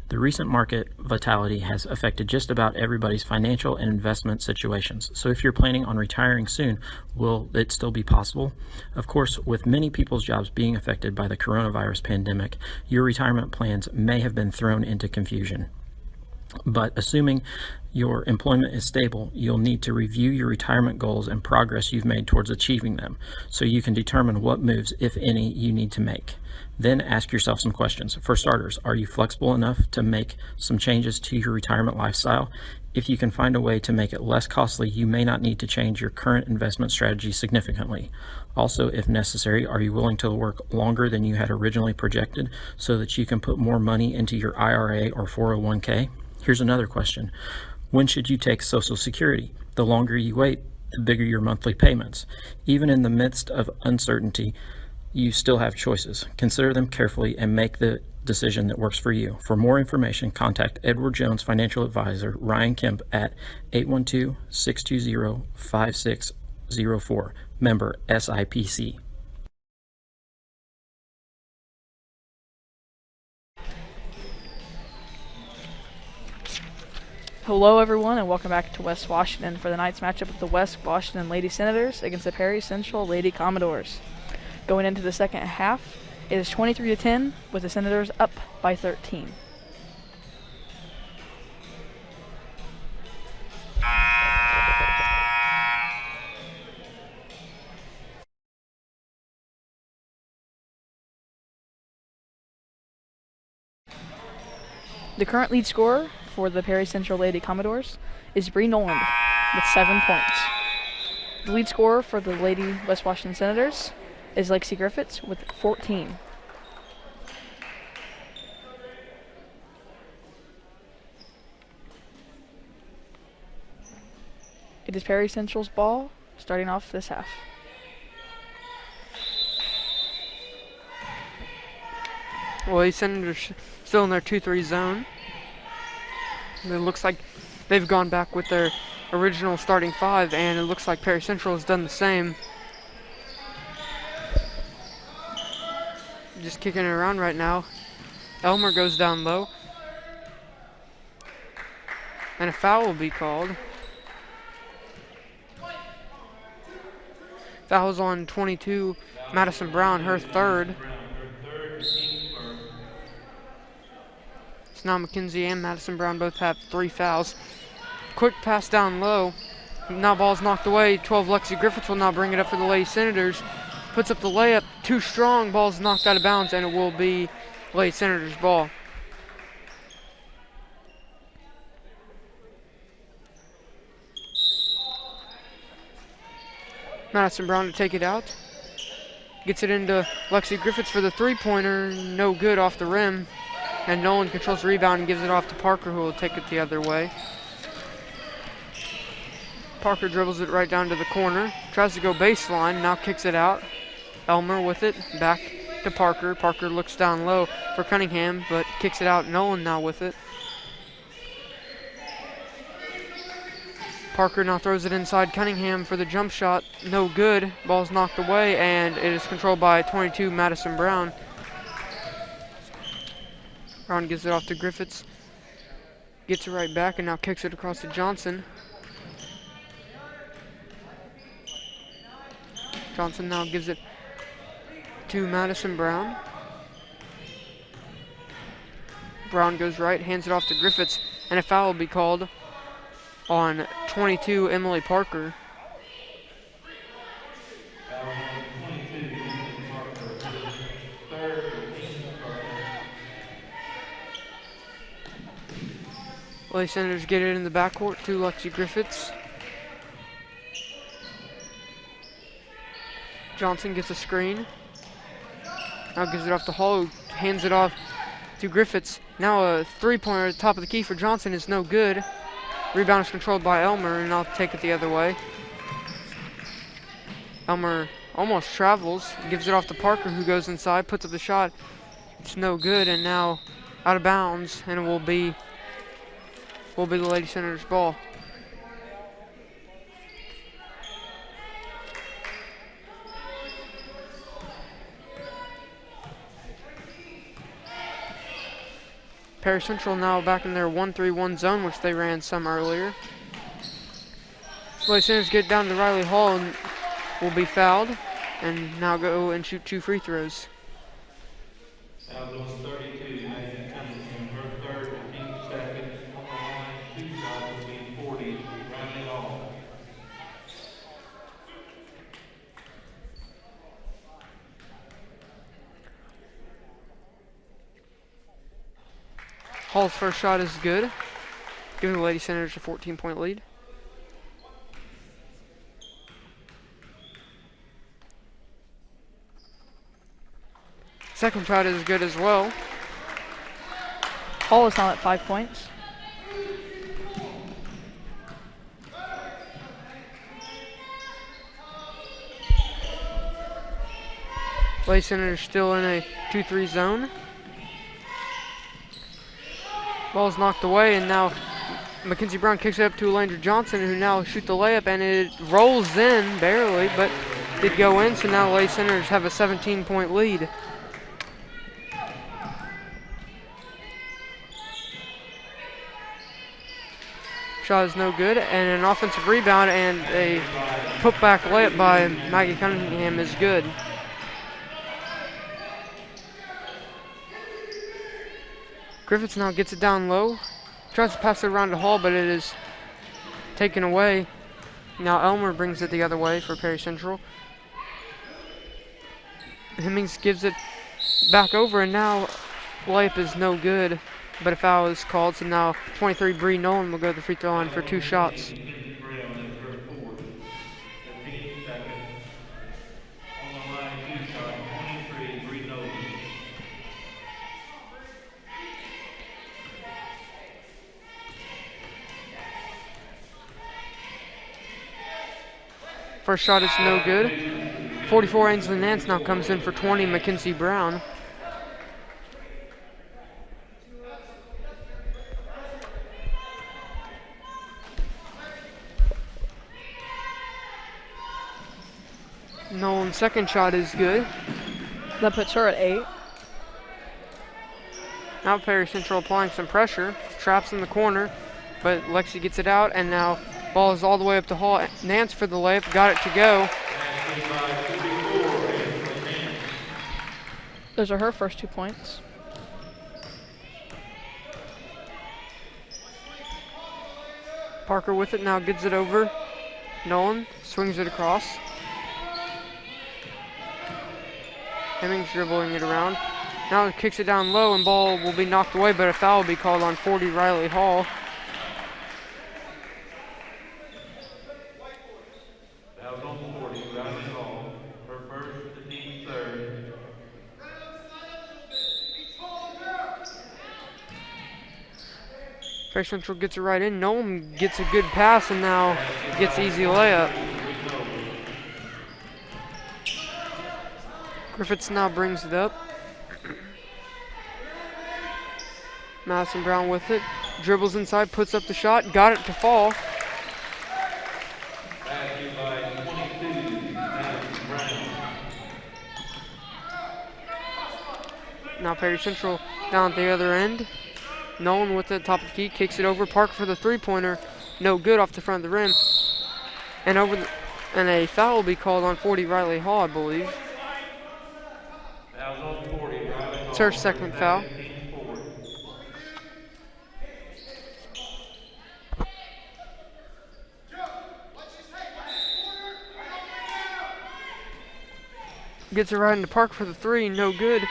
Speaker 5: The recent market volatility has affected just about everybody's financial and investment situations. So if you're planning on retiring soon, will it still be possible? Of course, with many people's jobs being affected by the coronavirus pandemic, your retirement plans may have been thrown into confusion. But assuming your employment is stable, you'll need to review your retirement goals and progress you've made towards achieving them, so you can determine what moves, if any, you need to make. Then ask yourself some questions. For starters, are you flexible enough to make some changes to your retirement lifestyle? If you can find a way to make it less costly, you may not need to change your current investment strategy significantly. Also, if necessary, are you willing to work longer than you had originally projected so that you can put more money into your IRA or 401k? Here's another question. When should you take Social Security? The longer you wait, the bigger your monthly payments. Even in the midst of uncertainty, you still have choices. Consider them carefully and make the decision that works for you. For more information, contact Edward Jones Financial Advisor Ryan Kemp at 812-620-5604. Member SIPC.
Speaker 1: Hello everyone and welcome back to West Washington for the night's matchup of the West Washington Lady Senators against the Perry Central Lady Commodores. Going into the second half, it is 23-10 with the Senators up by 13. The current lead scorer for the Perry Central Lady Commodores is Bree Noland with 7 points. The lead scorer for the Lady West Washington Senators is Lexi Griffiths with 14. It is Perry Central's ball starting off this half.
Speaker 3: Well, the Senators still in their 2-3 zone. It looks like they've gone back with their original starting 5, and it looks like Perry Central has done the same. Just kicking it around right now. Elmer goes down low. And a foul will be called. Foul's on 22, Madison Brown, her third. So now Mackenzie and Madison Brown both have 3 fouls. Quick pass down low. Now ball's knocked away. 12 Lexi Griffiths will now bring it up for the Lady Senators. Puts up the layup. Too strong. Ball's knocked out of bounds, and it will be Lady Senators' ball. Madison Brown to take it out. Gets it into Lexi Griffiths for the 3-pointer. No good off the rim. And Nolan controls the rebound and gives it off to Parker, who will take it the other way. Parker dribbles it right down to the corner. Tries to go baseline. Now kicks it out. Elmer with it. Back to Parker. Parker looks down low for Cunningham, but kicks it out. Nolan now with it. Parker now throws it inside Cunningham for the jump shot. No good. Ball's knocked away, and it is controlled by 22 Madison Brown. Brown gives it off to Griffiths. Gets it right back and now kicks it across to Johnson. Johnson now gives it to Madison Brown. Brown goes right, hands it off to Griffiths, and a foul will be called on 22 Emily Parker. Lady Senators get it in the backcourt to Lexi Griffiths. Johnson gets a screen. Now gives it off to Hall, who hands it off to Griffiths. Now a 3-pointer at the top of the key for Johnson is no good. Rebound is controlled by Elmer, and I'll take it the other way. Elmer almost travels, gives it off to Parker, who goes inside, puts up the shot. It's no good, and now out of bounds, and it will be the Lady Senators' ball. Perry Central now back in their 1-3-1 zone, which they ran some earlier. Lady Senators get down to Riley Hall and will be fouled, and now go and shoot 2 free throws.
Speaker 2: Foul goes 32, Maggie Cunningham, her third, the team second. On the line, 2 shots will be 40, Riley Hall.
Speaker 3: Hall's first shot is good, giving the Lady Senators a 14-point lead. Second shot is good as well.
Speaker 1: Hall is now at 5 points.
Speaker 3: Lady Senators still in a 2-3 zone. Ball's knocked away, and now Mackenzie Brown kicks it up to Elandra Johnson, who now shoots the layup, and it rolls in barely, but did go in, so now the Lady Senators have a 17-point lead. Shot is no good, and an offensive rebound and a putback layup by Maggie Cunningham is good. Griffiths now gets it down low. Tries to pass it around to Hall, but it is taken away. Now Elmer brings it the other way for Perry Central. Hemmings gives it back over, and now layup is no good. but a foul is called, so now 23 Bree Nolan will go to the free throw line for 2 shots. First shot is no good. 44 Ainsley Nance now comes in for 20 Mackenzie Brown. Nolan's second shot is good.
Speaker 1: That puts her at 8.
Speaker 3: Now Perry Central applying some pressure. Traps in the corner, but Lexi gets it out, and now ball is all the way up to Hall. Nance for the layup, got it to go.
Speaker 1: Those are her first 2 points.
Speaker 3: Parker with it, now gets it over. Nolan swings it across. Hemmings dribbling it around. Now it kicks it down low, and ball will be knocked away, but a foul will be called on 40 Riley Hall.
Speaker 2: Foul on 40 Riley Hall. Her first, the team's third.
Speaker 3: Perry Central gets it right in. Nolan gets a good pass, and now gets easy layup. Griffiths now brings it up. Madison Brown with it. Dribbles inside, puts up the shot, got it to fall.
Speaker 2: Basket by 22, Madison Brown.
Speaker 3: Now Perry Central down at the other end. Nolan with it, top of the key, kicks it over. Parker for the three-pointer. No good off the front of the rim. And and a foul will be called on 40 Riley Hall, I believe.
Speaker 2: Foul's on 40 Riley Hall.
Speaker 3: It's her second foul. Gets it right into Park for the three, no good.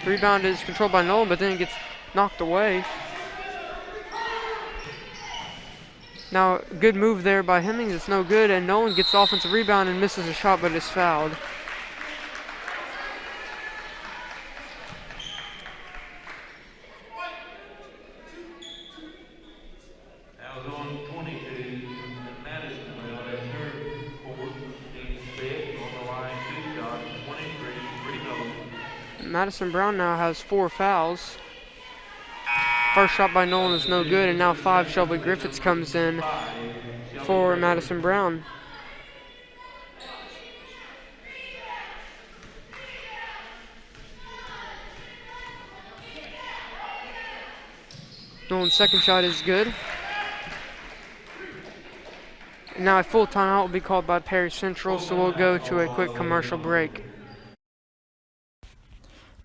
Speaker 3: The rebound is controlled by Nolan, but then it gets knocked away. Now, good move there by Hemmings, it's no good, and Nolan gets the offensive rebound and misses a shot, but is fouled.
Speaker 2: Foul's on 22, Madison Brown. That's her fourth, team's fifth. On the line, 2 shots, 23, Bree Nolan.
Speaker 3: Madison Brown now has 4 fouls. First shot by Nolan is no good, and now 5 Shelby Griffiths comes in for Madison Brown. Nolan's second shot is good. And now a full timeout will be called by Perry Central, so we'll go to a quick commercial break.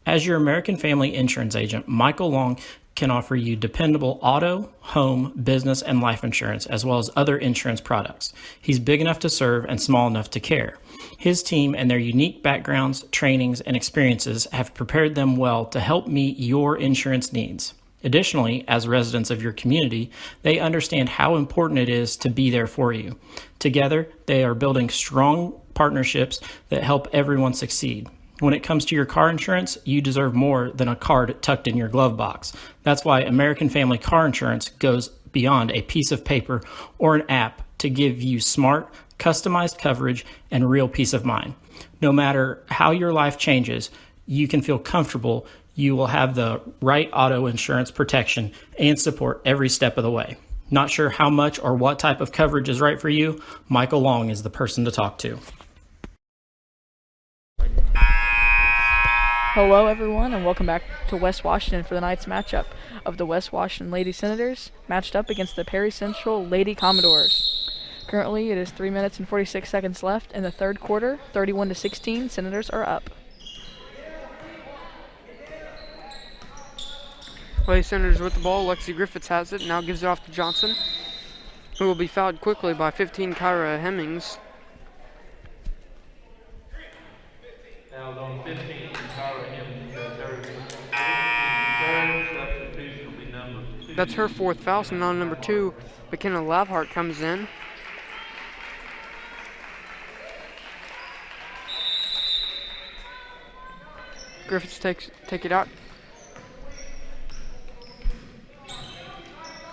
Speaker 5: As your American Family Insurance agent, Michael Long can offer you dependable auto, home, business, and life insurance, as well as other insurance products. He's big enough to serve and small enough to care. His team and their unique backgrounds, trainings, and experiences have prepared them well to help meet your insurance needs. Additionally, as residents of your community, they understand how important it is to be there for you. Together, they are building strong partnerships that help everyone succeed. When it comes to your car insurance, you deserve more than a card tucked in your glove box. That's why American Family Car Insurance goes beyond a piece of paper or an app to give you smart, customized coverage and real peace of mind. No matter how your life changes, you can feel comfortable you will have the right auto insurance protection and support every step of the way. Not sure how much or what type of coverage is right for you? Michael Long is the person to talk to.
Speaker 1: Hello, everyone, and welcome back to West Washington for the night's matchup of the West Washington Lady Senators matched up against the Perry Central Lady Commodores. Currently, it is 3 minutes and 46 seconds left in the third quarter. 31-16, Senators are up.
Speaker 3: Lady Senators with the ball. Lexi Griffiths has it. Now gives it off to Johnson, who will be fouled quickly by 15 Kyra Hemmings.
Speaker 2: Foul's on 15, Kyra Hemmings. That's her 15th,
Speaker 3: That's her 4th foul, so now number 2, McKenna Lavhart comes in. Griffiths take it out.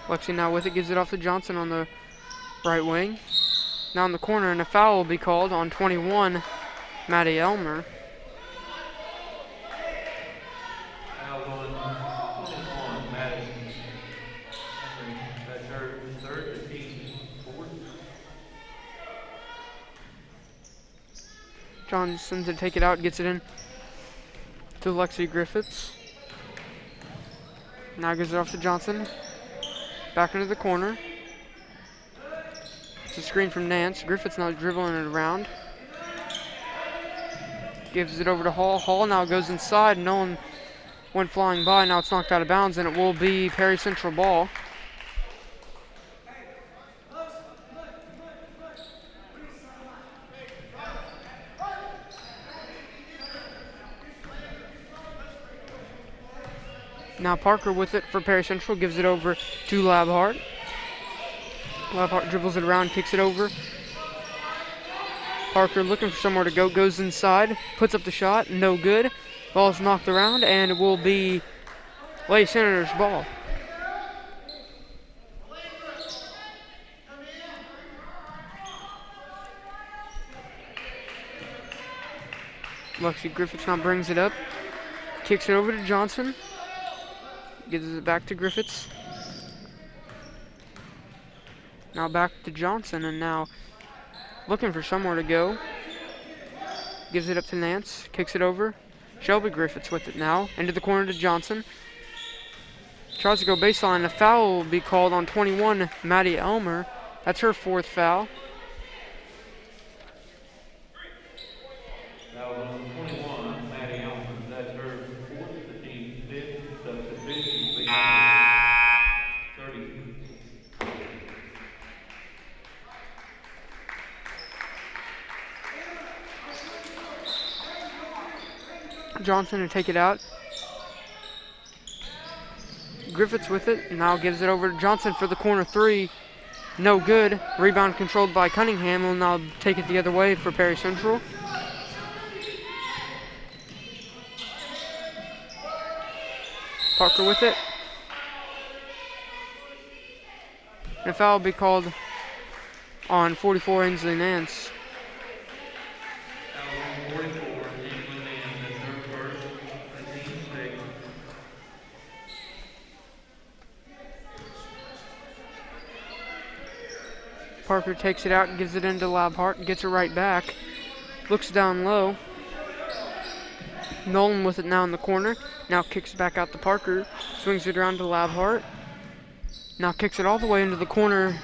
Speaker 3: Lexi now with it, gives it off to Johnson on the right wing. Now in the corner, and a foul will be called on 21, Maddie Elmer.
Speaker 2: Foul on 21, Madison. That's her 3rd, the team's 4th.
Speaker 3: Johnson to take it out, gets it in to Lexi Griffiths. Now gives it off to Johnson. Back into the corner. It's a screen from Nance. Griffiths now dribbling it around. Gives it over to Hall. Hall now goes inside. No one went flying by. Now it's knocked out of bounds, and it will be Perry Central ball. Now Parker with it for Perry Central, gives it over to Labhart. Labhart dribbles it around, kicks it over. Parker looking for somewhere to go, goes inside, puts up the shot, no good. Ball's knocked around, and it will be Lady Senator's ball. Lexi Griffiths now brings it up, kicks it over to Johnson. Gives it back to Griffiths. Now back to Johnson, and now looking for somewhere to go. Gives it up to Nance. Kicks it over. Shelby Griffiths with it now. Into the corner to Johnson. Tries to go baseline. A foul will be called on 21, Maddie Elmer. That's her 4th foul.
Speaker 2: Foul on 21, Maddie Elmer. That's her 4th, the team's 5th. Substitution will be 30.
Speaker 3: Johnson to take it out. Griffiths with it. Now gives it over to Johnson for the corner 3. No good. Rebound controlled by Cunningham. Will now take it the other way for Perry Central. Parker with it. And a foul will be called on 44, Ainsley Nance.
Speaker 2: Foul on 44, England and that's her 1st, the team's 6th.
Speaker 3: Parker takes it out and gives it into Labhart and gets it right back. Looks down low. Nolan with it now in the corner. Now kicks back out to Parker. Swings it around to Labhart. Now kicks it all the way into the corner.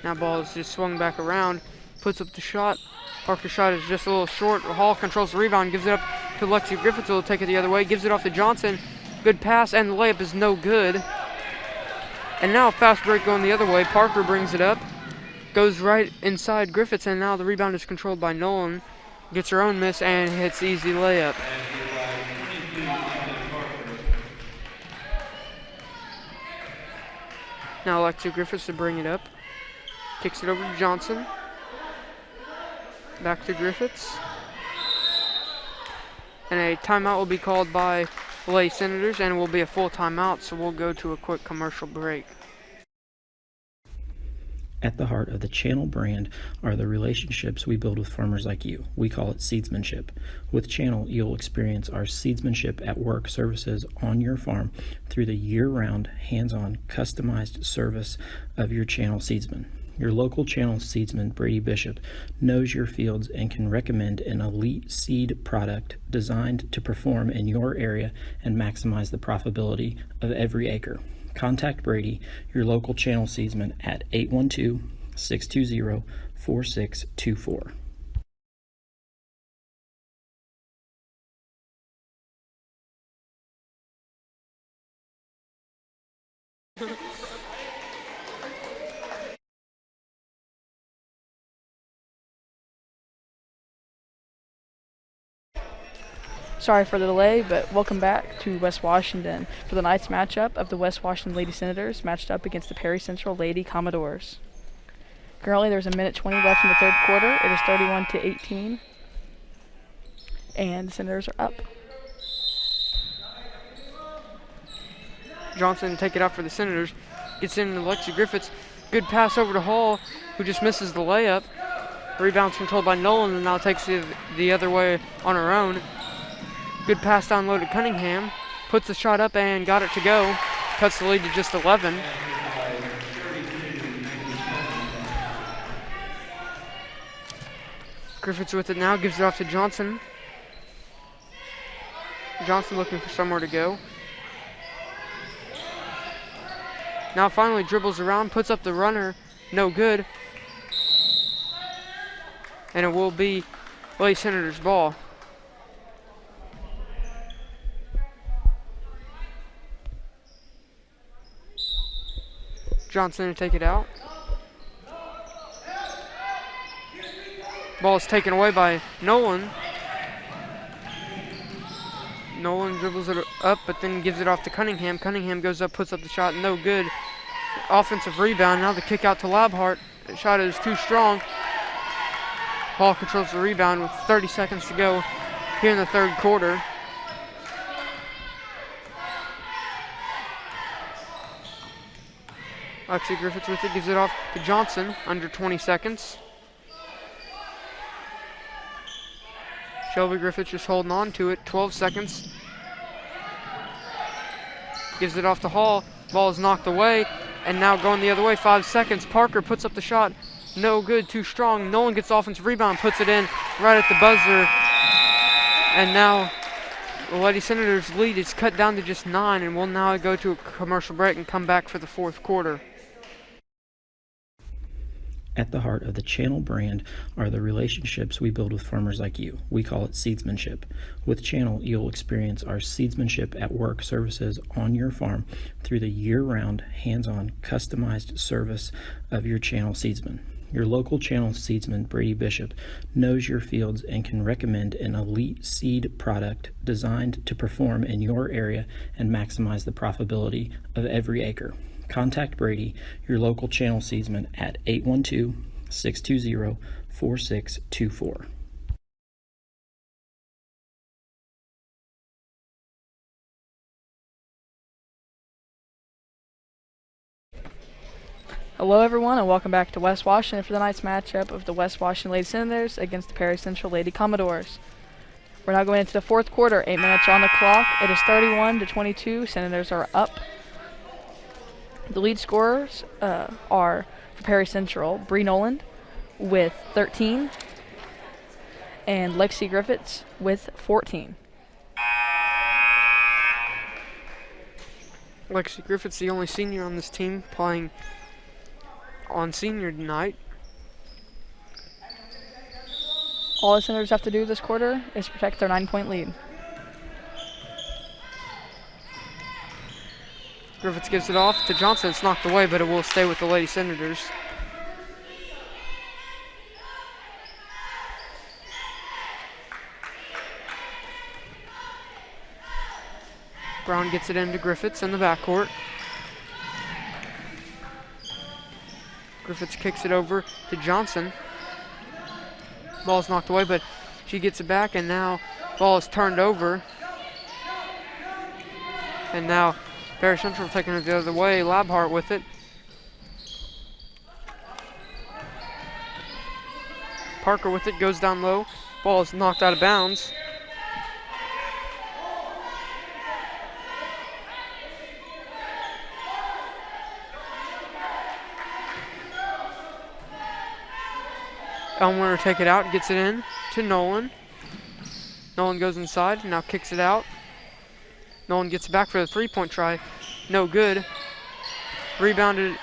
Speaker 3: Now ball is just swung back around. Puts up the shot. Parker's shot is just a little short. Hall controls the rebound. Gives it up to Lexi Griffiths, who will take it the other way. Gives it off to Johnson. Good pass, and the layup is no good. And now a fast break going the other way. Parker brings it up. Goes right inside Griffiths, and now the rebound is controlled by Nolan. Gets her own miss and hits easy layup. Now Lexi Griffiths to bring it up. Kicks it over to Johnson. Back to Griffiths. And a timeout will be called by the Lady Senators, and it will be a full timeout, so we'll go to a quick commercial break.
Speaker 5: At the heart of the Channel brand are the relationships we build with farmers like you. We call it seedsmanship. With Channel, you'll experience our seedsmanship at work services on your farm through the year-round, hands-on, customized service of your Channel seedsman. Your local Channel seedsman, Brady Bishop, knows your fields and can recommend an elite seed product designed to perform in your area and maximize the profitability of every acre. Contact Brady, your local Channel seedsman, at 812-620-4624.
Speaker 1: Sorry for the delay, but welcome back to West Washington for the night's matchup of the West Washington Lady Senators matched up against the Perry Central Lady Commodores. Currently, there's a minute 20 left in the third quarter. It is 31-18, and the Senators are up.
Speaker 3: Johnson take it out for the Senators. Gets into Lexi Griffiths. Good pass over to Hall, who just misses the layup. Rebound's controlled by Nolan and now takes it the other way on her own. Good pass down low to Cunningham. Puts the shot up and got it to go. Cuts the lead to just 11. Griffiths with it now, gives it off to Johnson. Johnson looking for somewhere to go. Now finally dribbles around, puts up the runner, no good. And it will be Lady Senators' ball. Johnson to take it out. Ball is taken away by Nolan. Nolan dribbles it up, but then gives it off to Cunningham. Cunningham goes up, puts up the shot, no good. Offensive rebound, now the kick out to Labhart. The shot is too strong. Hall controls the rebound with 30 seconds to go here in the third quarter. Lexi Griffiths with it, gives it off to Johnson, under 20 seconds. Shelby Griffiths just holding on to it, 12 seconds. Gives it off to Hall, ball is knocked away, and now going the other way, 5 seconds. Parker puts up the shot, no good, too strong. Nolan gets offensive rebound, puts it in right at the buzzer. And now the Lady Senators' lead is cut down to just 9, and we'll now go to a commercial break and come back for the fourth quarter.
Speaker 5: At the heart of the Channel brand are the relationships we build with farmers like you. We call it seedsmanship. With Channel, you'll experience our seedsmanship at work services on your farm through the year-round, hands-on, customized service of your Channel seedsman. Your local Channel seedsman, Brady Bishop, knows your fields and can recommend an elite seed product designed to perform in your area and maximize the profitability of every acre. Contact Brady, your local Channel seedsman, at 812-620-4624.
Speaker 1: Hello everyone and welcome back to West Washington for the night's matchup of the West Washington Lady Senators against the Perry Central Lady Commodores. We're now going into the fourth quarter, 8 minutes on the clock. It is 31-22, Senators are up. The lead scorers are for Perry Central, Bree Noland with 13 and Lexi Griffiths with 14.
Speaker 3: Lexi Griffiths, the only senior on this team, playing on senior night.
Speaker 1: All the Senators have to do this quarter is protect their 9-point lead.
Speaker 3: Griffiths gives it off to Johnson. It's knocked away, but it will stay with the Lady Senators. Brown gets it into Griffiths in the backcourt. Griffiths kicks it over to Johnson. Ball's knocked away, but she gets it back, and now ball is turned over. And now Perry Central taking it the other way. Labhart with it. Parker with it, goes down low. Ball is knocked out of bounds. Elmer take it out, gets it in to Nolan. Nolan goes inside, now kicks it out. Nolan gets it back for the three-point try. No good. Rebounded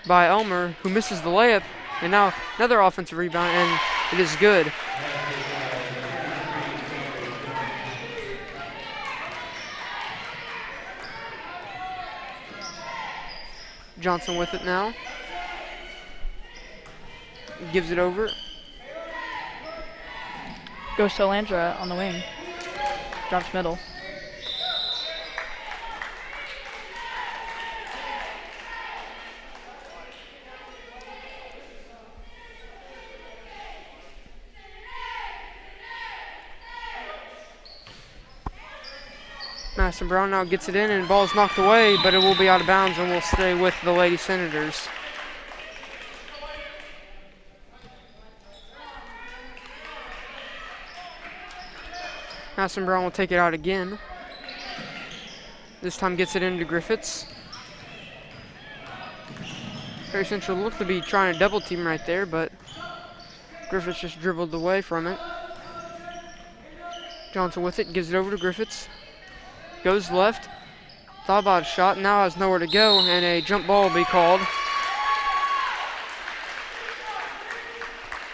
Speaker 3: by Elmer, who misses the layup. And now another offensive rebound, and it is good. Johnson with it now. Gives it over.
Speaker 1: Goes to Landra on the wing. Drops middle.
Speaker 3: Madison Brown now gets it in, and the ball is knocked away, but it will be out of bounds and will stay with the Lady Senators. Madison Brown will take it out again. This time gets it into Griffiths. Perry Central looked to be trying to double team right there, but Griffiths just dribbled away from it. Johnson with it, gives it over to Griffiths. Goes left, thought about a shot, now has nowhere to go, and a jump ball will be called.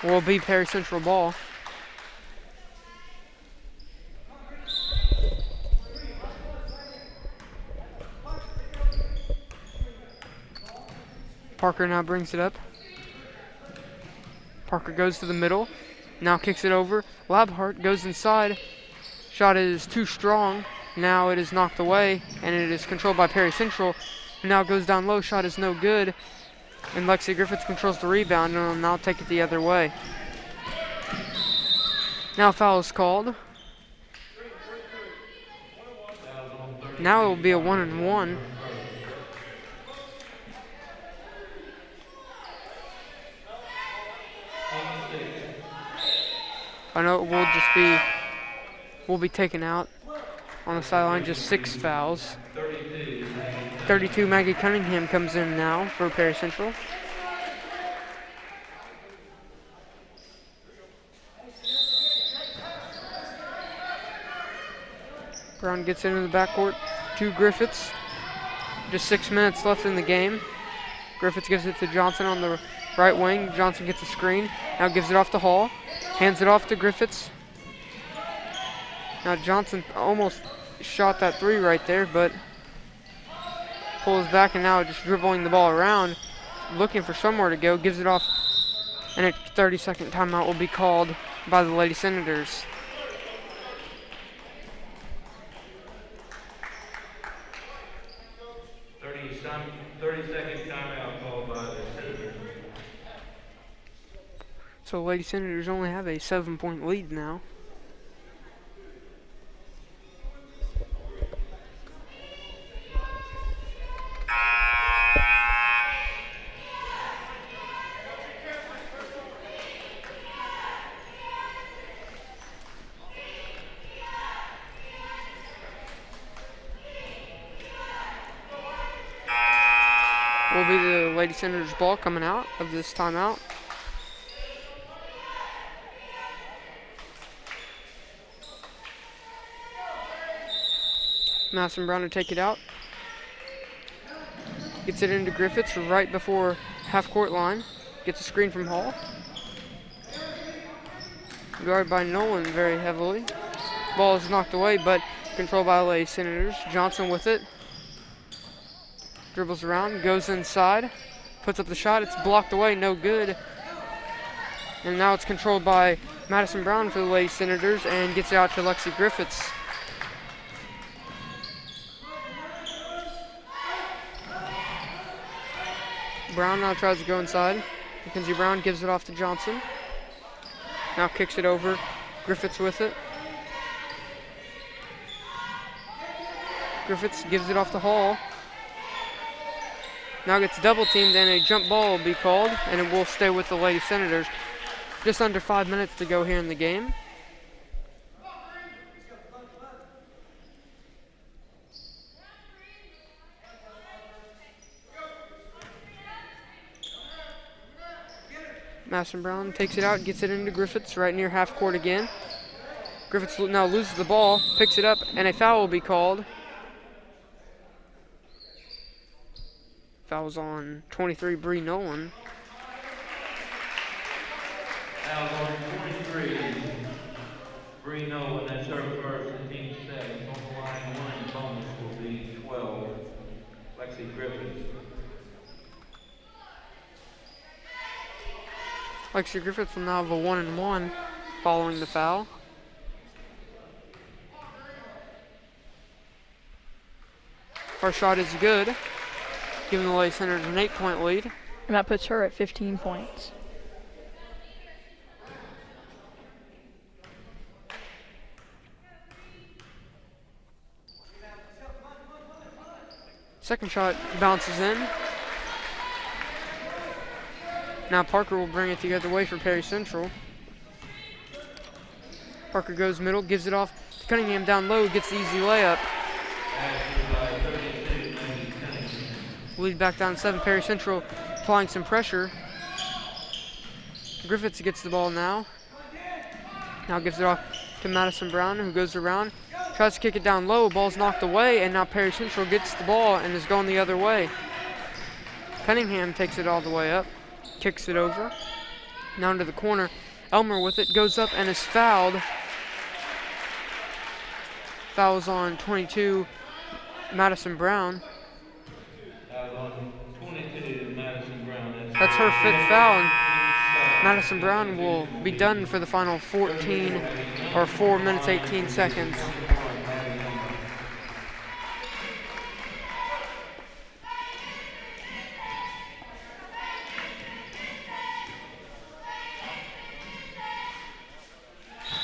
Speaker 3: Will be Perry Central ball. Parker now brings it up. Parker goes to the middle, now kicks it over. Labhart goes inside. Shot is too strong. Now it is knocked away, and it is controlled by Perry Central. Now goes down low, shot is no good. And Lexi Griffiths controls the rebound, and will now take it the other way. Now foul is called. Now it will be a 1-and-1. I know it will be taken out on the sideline, just 6 fouls. 32, Maggie Cunningham comes in now for Perry Central. Brown gets into the backcourt to Griffiths. Just 6 minutes left in the game. Griffiths gives it to Johnson on the right wing. Johnson gets a screen. Now gives it off to Hall. Hands it off to Griffiths. Now Johnson almost shot that 3 right there, but pulls back and now just dribbling the ball around, looking for somewhere to go, gives it off, and a 30-second timeout will be called by the Lady Senators. So Lady Senators only have a 7-point lead now. Will be the Lady Senators ball coming out of this timeout. Madison Brown to take it out. Gets it into Griffiths right before half-court line. Gets a screen from Hall. Guarded by Nolan very heavily. Ball is knocked away, but controlled by the Lady Senators. Johnson with it. Dribbles around, goes inside. Puts up the shot, it's blocked away, no good. And now it's controlled by Madison Brown for the Lady Senators and gets it out to Lexi Griffiths. Brown now tries to go inside. Mackenzie Brown gives it off to Johnson. Now kicks it over. Griffiths with it. Griffiths gives it off to Hall. Now gets double teamed and a jump ball will be called, and it will stay with the Lady Senators. Just under 5 minutes to go here in the game. Madison Brown takes it out, gets it into Griffiths right near half court again. Griffiths now loses the ball, picks it up, and a foul will be called. Foul's on 23, Bree Nolan.
Speaker 2: Foul's on 23, Bree Nolan. That's her first and team second. On the line, 1 bonus will be 12, Lexi Griffiths.
Speaker 3: Lexi Griffiths will now have a 1-and-1 following the foul. First shot is good, giving the Lady Senators an 8-point lead.
Speaker 1: And that puts her at 15 points.
Speaker 3: Second shot bounces in. Now Parker will bring it the other way for Perry Central. Parker goes middle, gives it off to Cunningham down low, gets the easy layup. Lead back down 7. Perry Central applying some pressure. Griffiths gets the ball now. Now gives it off to Madison Brown, who goes around. Tries to kick it down low, ball's knocked away, and now Perry Central gets the ball and is going the other way. Cunningham takes it all the way up, kicks it over. Now into the corner. Elmer with it, goes up and is fouled. Fouls on 22, Madison Brown. That's her 5th foul, and Madison Brown will be done for the final 4 minutes 18 seconds.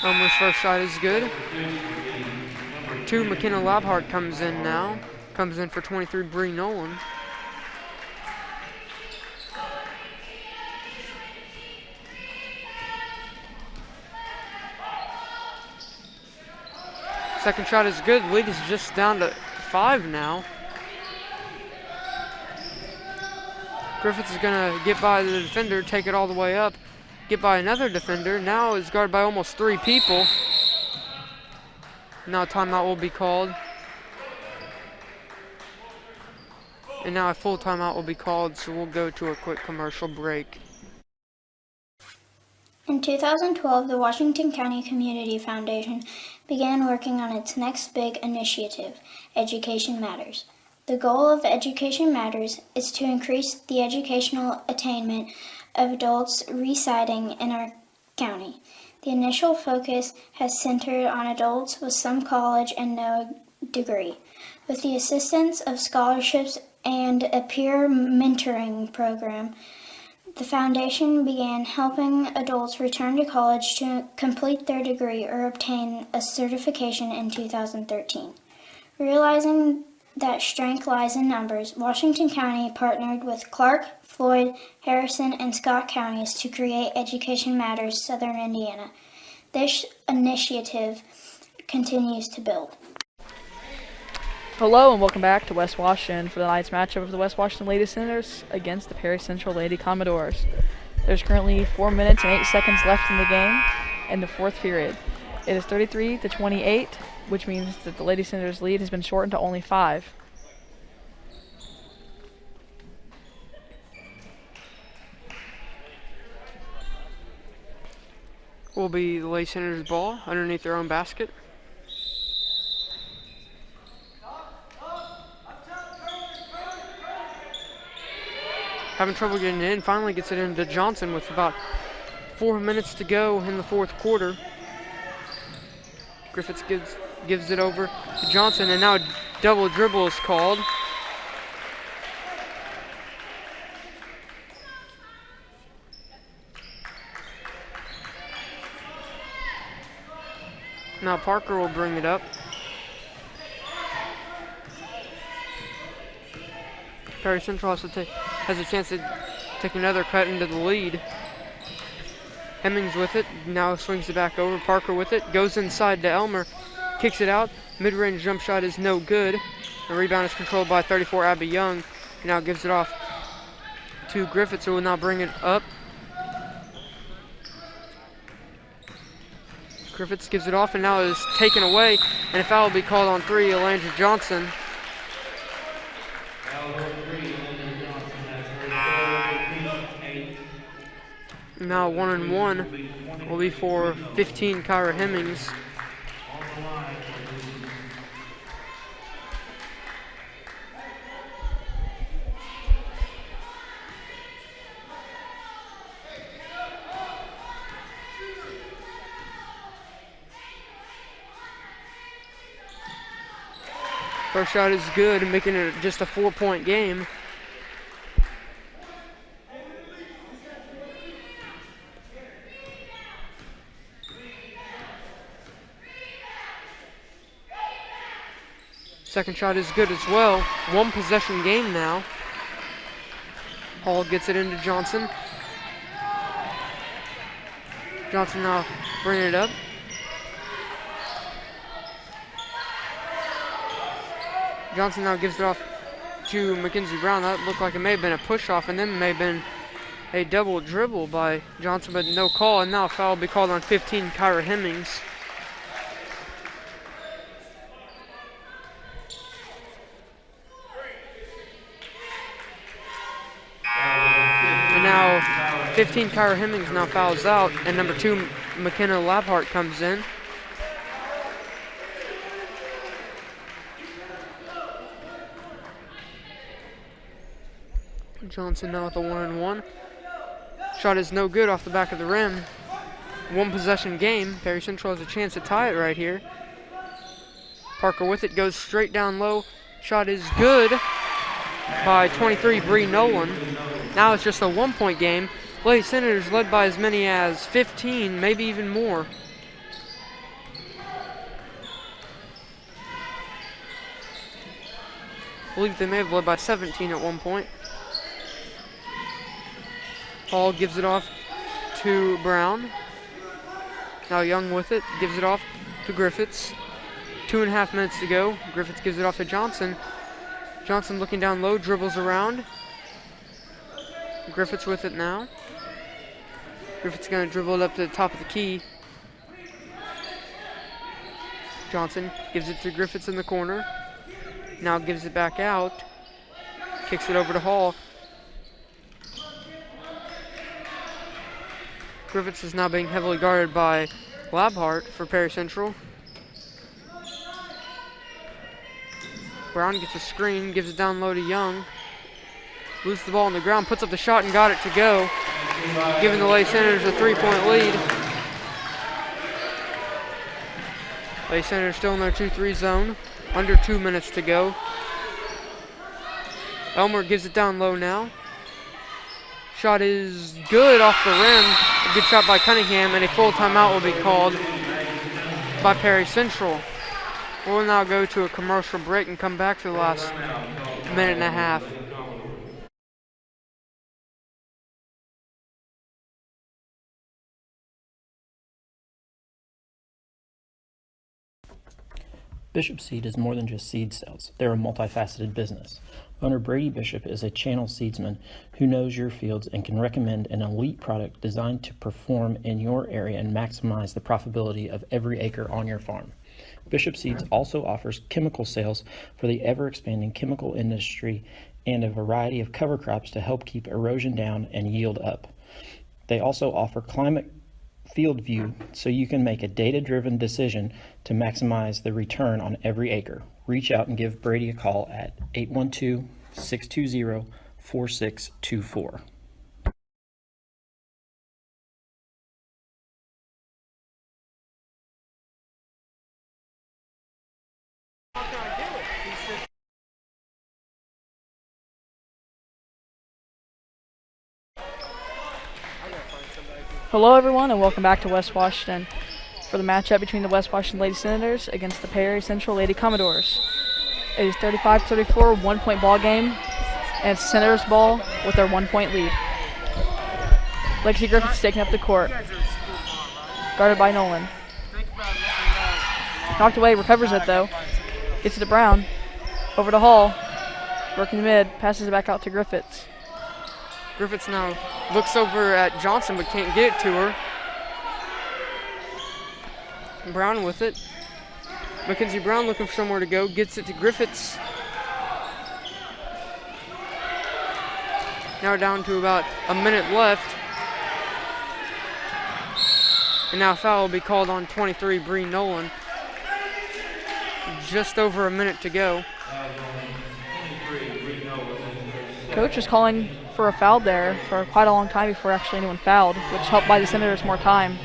Speaker 3: Elmer's first shot is good. 2, McKenna Labhart comes in now. Comes in for 23, Bree Nolan. Second shot is good. Lead is just down to 5 now. Griffiths is going to get by the defender, take it all the way up, get by another defender. Now is guarded by almost 3 people. Now a timeout will be called. And now a full timeout will be called, so we'll go to a quick commercial break.
Speaker 4: In 2012, the Washington County Community Foundation began working on its next big initiative, Education Matters. The goal of Education Matters is to increase the educational attainment of adults residing in our county. The initial focus has centered on adults with some college and no degree. With the assistance of scholarships and a peer mentoring program, the foundation began helping adults return to college to complete their degree or obtain a certification in 2013. Realizing that strength lies in numbers, Washington County partnered with Clark, Floyd, Harrison, and Scott counties to create Education Matters Southern Indiana. This initiative continues to build.
Speaker 1: Hello and welcome back to West Washington for the night's matchup of the West Washington Lady Senators against the Perry Central Lady Commodores. There's currently 4 minutes and 8 seconds left in the game in the 4th period. It is 33-28, which means that the Lady Senators lead has been shortened to only 5.
Speaker 3: Will be the Lady Senators ball underneath their own basket. Having trouble getting it in, finally gets it into Johnson with about 4 minutes to go in the 4th quarter. Griffiths gives it over to Johnson, and now a double dribble is called. Now Parker will bring it up. Perry Central has a chance to take another cut into the lead. Hemmings with it, now swings it back over. Parker with it, goes inside to Elmer, kicks it out. Mid-range jump shot is no good. The rebound is controlled by 34 Abby Young. He now gives it off to Griffiths, who will now bring it up. Griffiths gives it off and now is taken away, and a foul will be called on 3, Alandra Johnson. Now 1-and-1 will be for 15, Kyra Hemmings. First shot is good, making it just a 4-point game. Second shot is good as well. 1 possession game now. Hall gets it into Johnson. Johnson now bringing it up. Johnson now gives it off to Mackenzie Brown. That looked like it may have been a push-off, and then may have been a double dribble by Johnson, but no call, and now a foul will be called on 15, Kyra Hemmings. And now 15, Kyra Hemmings now fouls out, and number 2, McKenna Labhart comes in. Johnson now with a 1-and-1. Shot is no good off the back of the rim. 1 possession game. Perry Central has a chance to tie it right here. Parker with it, goes straight down low. Shot is good by 23, Bree Nolan. Now it's just a 1-point game. Lady Senators led by as many as 15, maybe even more. I believe they may have led by 17 at one point. Hall gives it off to Brown. Now Young with it, gives it off to Griffiths. 2.5 minutes to go. Griffiths gives it off to Johnson. Johnson looking down low, dribbles around. Griffiths with it now. Griffiths going to dribble it up to the top of the key. Johnson gives it to Griffiths in the corner. Now gives it back out. Kicks it over to Hall. Griffiths is now being heavily guarded by Labhart for Perry Central. Brown gets a screen, gives it down low to Young. Loses the ball on the ground, puts up the shot and got it to go, giving the Lady Senators a 3-point lead. Lady Senators still in their 2-3 zone, under 2 minutes to go. Elmer gives it down low now. Shot is good off the rim. A good shot by Cunningham, and a full timeout will be called by Perry Central. We'll now go to a commercial break and come back for the last minute and a half.
Speaker 5: Bishop Seed is more than just seed sales. They're a multifaceted business. Owner Brady Bishop is a channel seedsman who knows your fields and can recommend an elite product designed to perform in your area and maximize the profitability of every acre on your farm. Bishop Seeds also offers chemical sales for the ever-expanding chemical industry and a variety of cover crops to help keep erosion down and yield up. They also offer climate field view so you can make a data-driven decision to maximize the return on every acre. Reach out and give Brady a call at 812-620-4624.
Speaker 1: Hello everyone and welcome back to West Washington for the matchup between the West Washington Lady Senators against the Perry Central Lady Commodores. It is 35-34, 1-point ball game, and it's Senators ball with their 1-point lead. Lexi Griffith's taking up the court, guarded by Nolan. Knocked away, recovers it though, gets it to Brown, over to Hall, working mid, passes it back out to Griffiths.
Speaker 3: Griffiths now looks over at Johnson but can't get it to her. Brown with it. Mackenzie Brown looking for somewhere to go, gets it to Griffiths. Now down to about a minute left. And now a foul will be called on 23, Bree Nolan. Just over a minute to go.
Speaker 1: Coach is calling for a foul there for quite a long time before actually anyone fouled, which helped buy the Senators more time.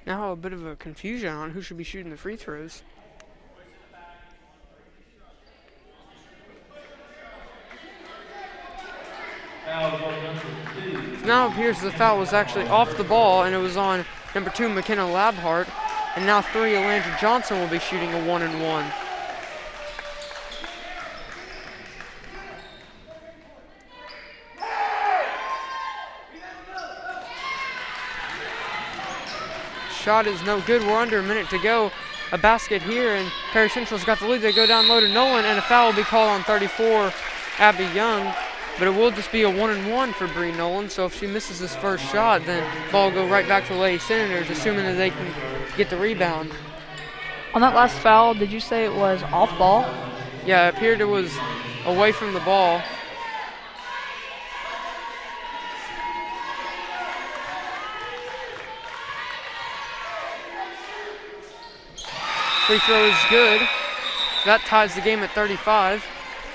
Speaker 3: Now a bit of a confusion on who should be shooting the free throws. Now it appears the foul was actually off the ball, and it was on number 2, McKenna Labhart. And now 3, Alandra Johnson will be shooting a 1-and-1. Shot is no good. We're under a minute to go. A basket here, and Perry Central's got the lead. They go down low to Nolan, and a foul will be called on 34, Abby Young. But it will just be a 1-and-1 for Bree Nolan. So if she misses this first shot, then ball will go right back to the Lady Senators, assuming that they can get the rebound.
Speaker 1: On that last foul, did you say it was off ball?
Speaker 3: Yeah, it appeared it was away from the ball. Free throw is good. That ties the game at 35.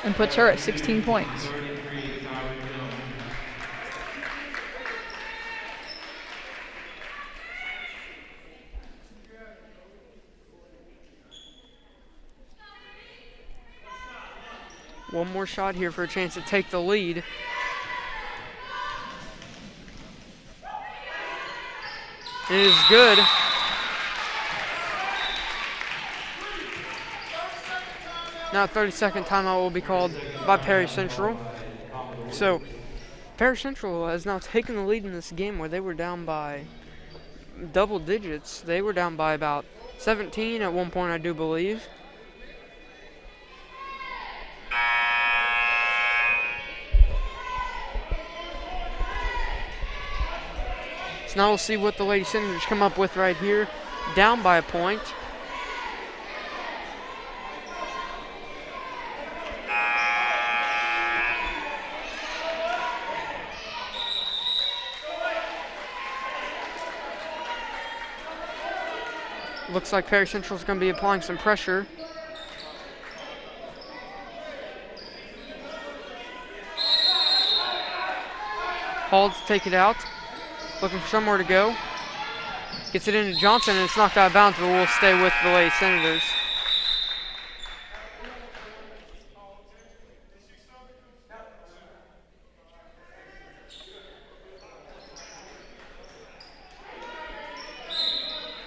Speaker 1: And puts her at 16 points.
Speaker 3: One more shot here for a chance to take the lead. It is good. Now 30-second timeout will be called by Perry Central. So Perry Central has now taken the lead in this game where they were down by double digits. They were down by about 17 at one point, I do believe. So now we'll see what the Lady Senators come up with right here. Down by a point. Looks like Perry Central is going to be applying some pressure. Hall to take it out. Looking for somewhere to go. Gets it into Johnson, and it's knocked out of bounds, but will stay with the Lady Senators.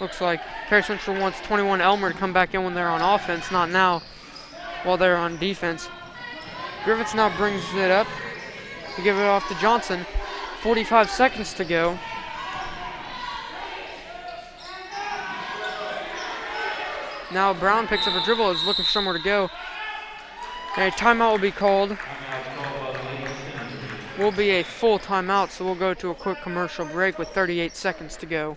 Speaker 3: Looks like Perry Central wants 21 Elmer to come back in when they're on offense, not now while they're on defense. Griffiths now brings it up to give it off to Johnson. 45 seconds to go. Now Brown picks up a dribble, is looking for somewhere to go. And a timeout will be called. Will be a full timeout, so we'll go to a quick commercial break with 38 seconds to go.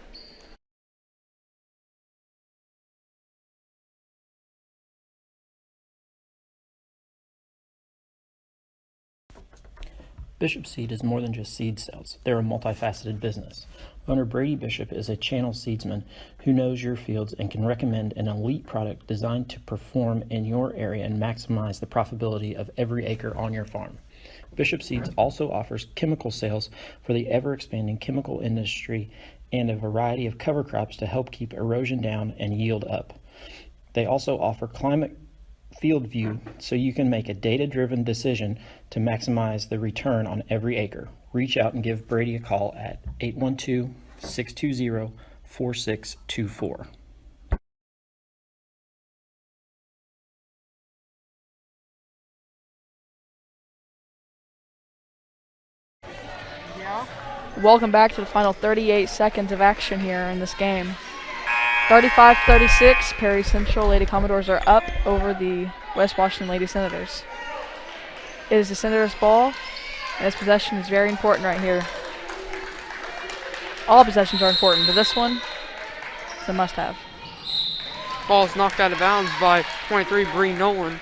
Speaker 5: Bishop Seed is more than just seed sales. They're a multifaceted business. Owner Brady Bishop is a channel seedsman who knows your fields and can recommend an elite product designed to perform in your area and maximize the profitability of every acre on your farm. Bishop Seeds also offers chemical sales for the ever-expanding chemical industry and a variety of cover crops to help keep erosion down and yield up. They also offer climate field view so you can make a data-driven decision to maximize the return on every acre. Reach out and give Brady a call at 812-620-4624.
Speaker 1: Welcome back to the final 38 seconds of action here in this game. 35-36, Perry Central Lady Commodores are up over the West Washington Lady Senators. It is the Senators' ball, and this possession is very important right here. All possessions are important, but this one is a must-have.
Speaker 3: Ball is knocked out of bounds by 23, Bree Nolan.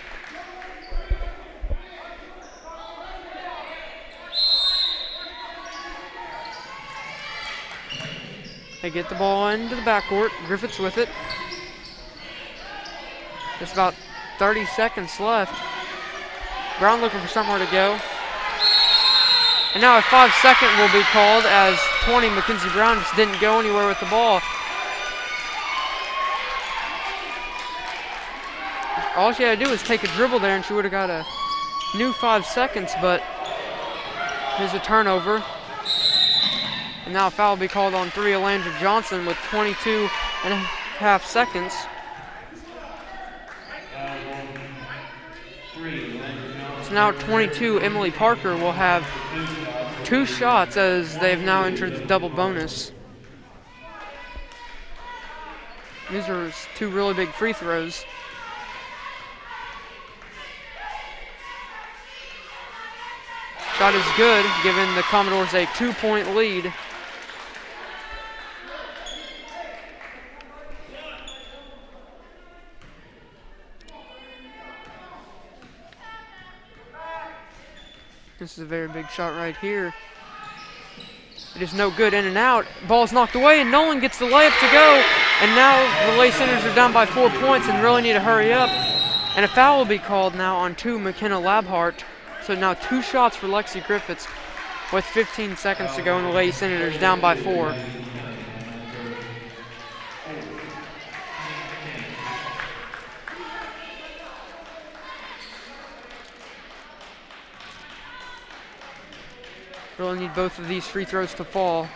Speaker 3: They get the ball into the backcourt. Griffiths with it. There's about 30 seconds left. Brown looking for somewhere to go. And now a 5-second will be called as 20, Mackenzie Brown just didn't go anywhere with the ball. all she had to do was take a dribble there and she would have got a new 5 seconds, but here's a turnover. And now a foul will be called on 3, Alandra Johnson with 22 and a half seconds. So now 22, Emily Parker will have 2 shots as they've now entered the double bonus. These are 2 really big free throws. Shot is good, giving the Commodores a 2-point lead. This is a very big shot right here. It is no good, in and out. Ball's knocked away, and Nolan gets the layup to go. And now the Lay Senators are down by 4 points and really need to hurry up. And a foul will be called now on 2, McKenna Labhart. So now 2 shots for Lexi Griffiths with 15 seconds to go, and the Lady Senators down by 4. Really need both of these free throws to fall.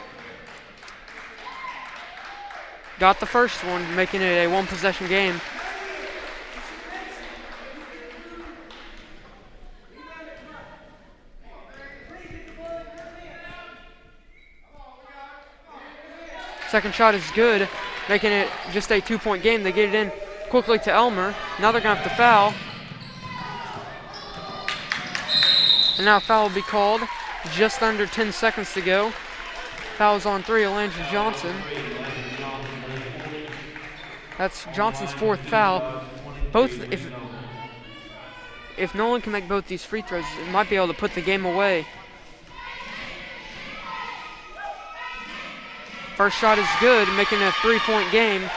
Speaker 3: Got the first one, making it a 1-possession game. Second shot is good, making it just a 2-point game. They get it in quickly to Elmer. Now they're going to have to foul. And now a foul will be called. Just under 10 seconds to go. Foul's on 3, Alandra Johnson. That's Johnson's 4th foul. Both, if Nolan can make both these free throws, it might be able to put the game away. First shot is good, making it a 3-point game.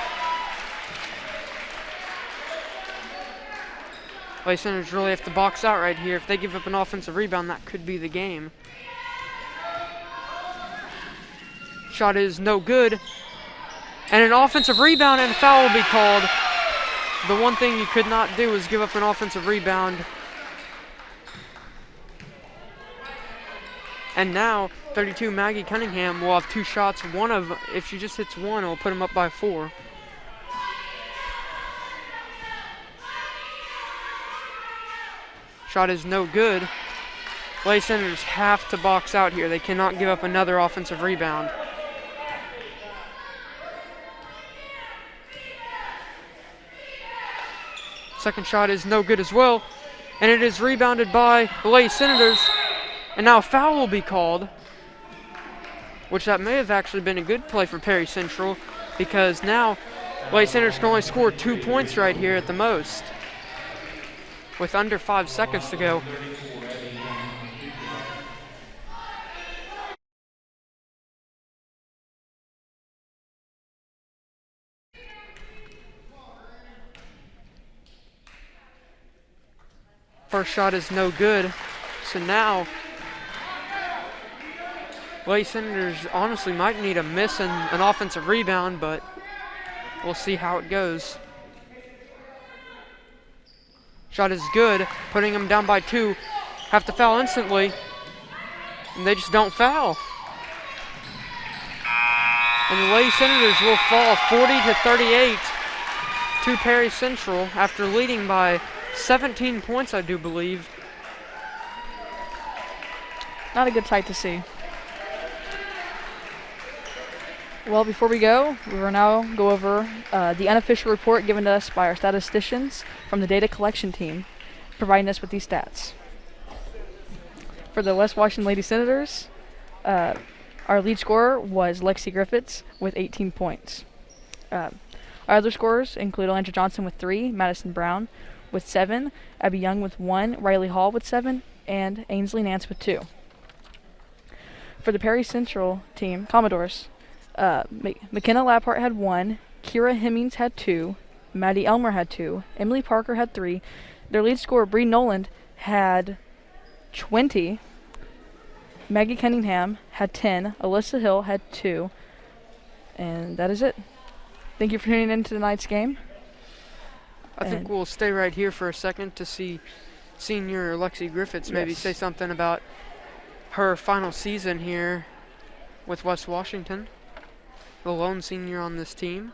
Speaker 3: Lay Senators really have to box out right here. If they give up an offensive rebound, that could be the game. Shot is no good. And an offensive rebound and a foul will be called. The one thing you could not do is give up an offensive rebound. And now 32 Maggie Cunningham will have 2 shots. If she just hits one, it'll put them up by 4. Shot is no good. Lay Senators have to box out here. They cannot give up another offensive rebound. Second shot is no good as well. And it is rebounded by the Lay Senators. And now a foul will be called, which that may have actually been a good play for Perry Central, because now Lay Senators can only score 2 points right here at the most, with under 5 seconds to go. First shot is no good, so now Lay Senators honestly might need a miss and an offensive rebound, but we'll see how it goes. Shot is good, putting them down by 2. Have to foul instantly, and they just don't foul. And the Lay Senators will fall 40-38 to Perry Central after leading by 17 points, I do believe.
Speaker 1: Not a good sight to see. Well, before we go, we will now go over the unofficial report given to us by our statisticians from the data collection team, providing us with these stats. For the West Washington Lady Senators, our lead scorer was Lexi Griffiths with 18 points. Our other scorers include Alandra Johnson with 3, Madison Brown with 7, Abby Young with 1, Riley Hall with 7, and Ainsley Nance with 2. For the Perry Central team, Commodores, McKenna Labhart had 1, Kira Hemmings had 2, Maddie Elmer had 2, Emily Parker had 3. Their lead scorer, Bree Noland, had 20. Maggie Cunningham had 10. Alyssa Hill had 2. And that is it. Thank you for tuning in to tonight's game.
Speaker 3: I think
Speaker 1: And
Speaker 3: we'll stay right here for a second to see senior Lexi Griffiths maybe
Speaker 1: Yes.
Speaker 3: say something about her final season here with West Washington, the lone senior on this team.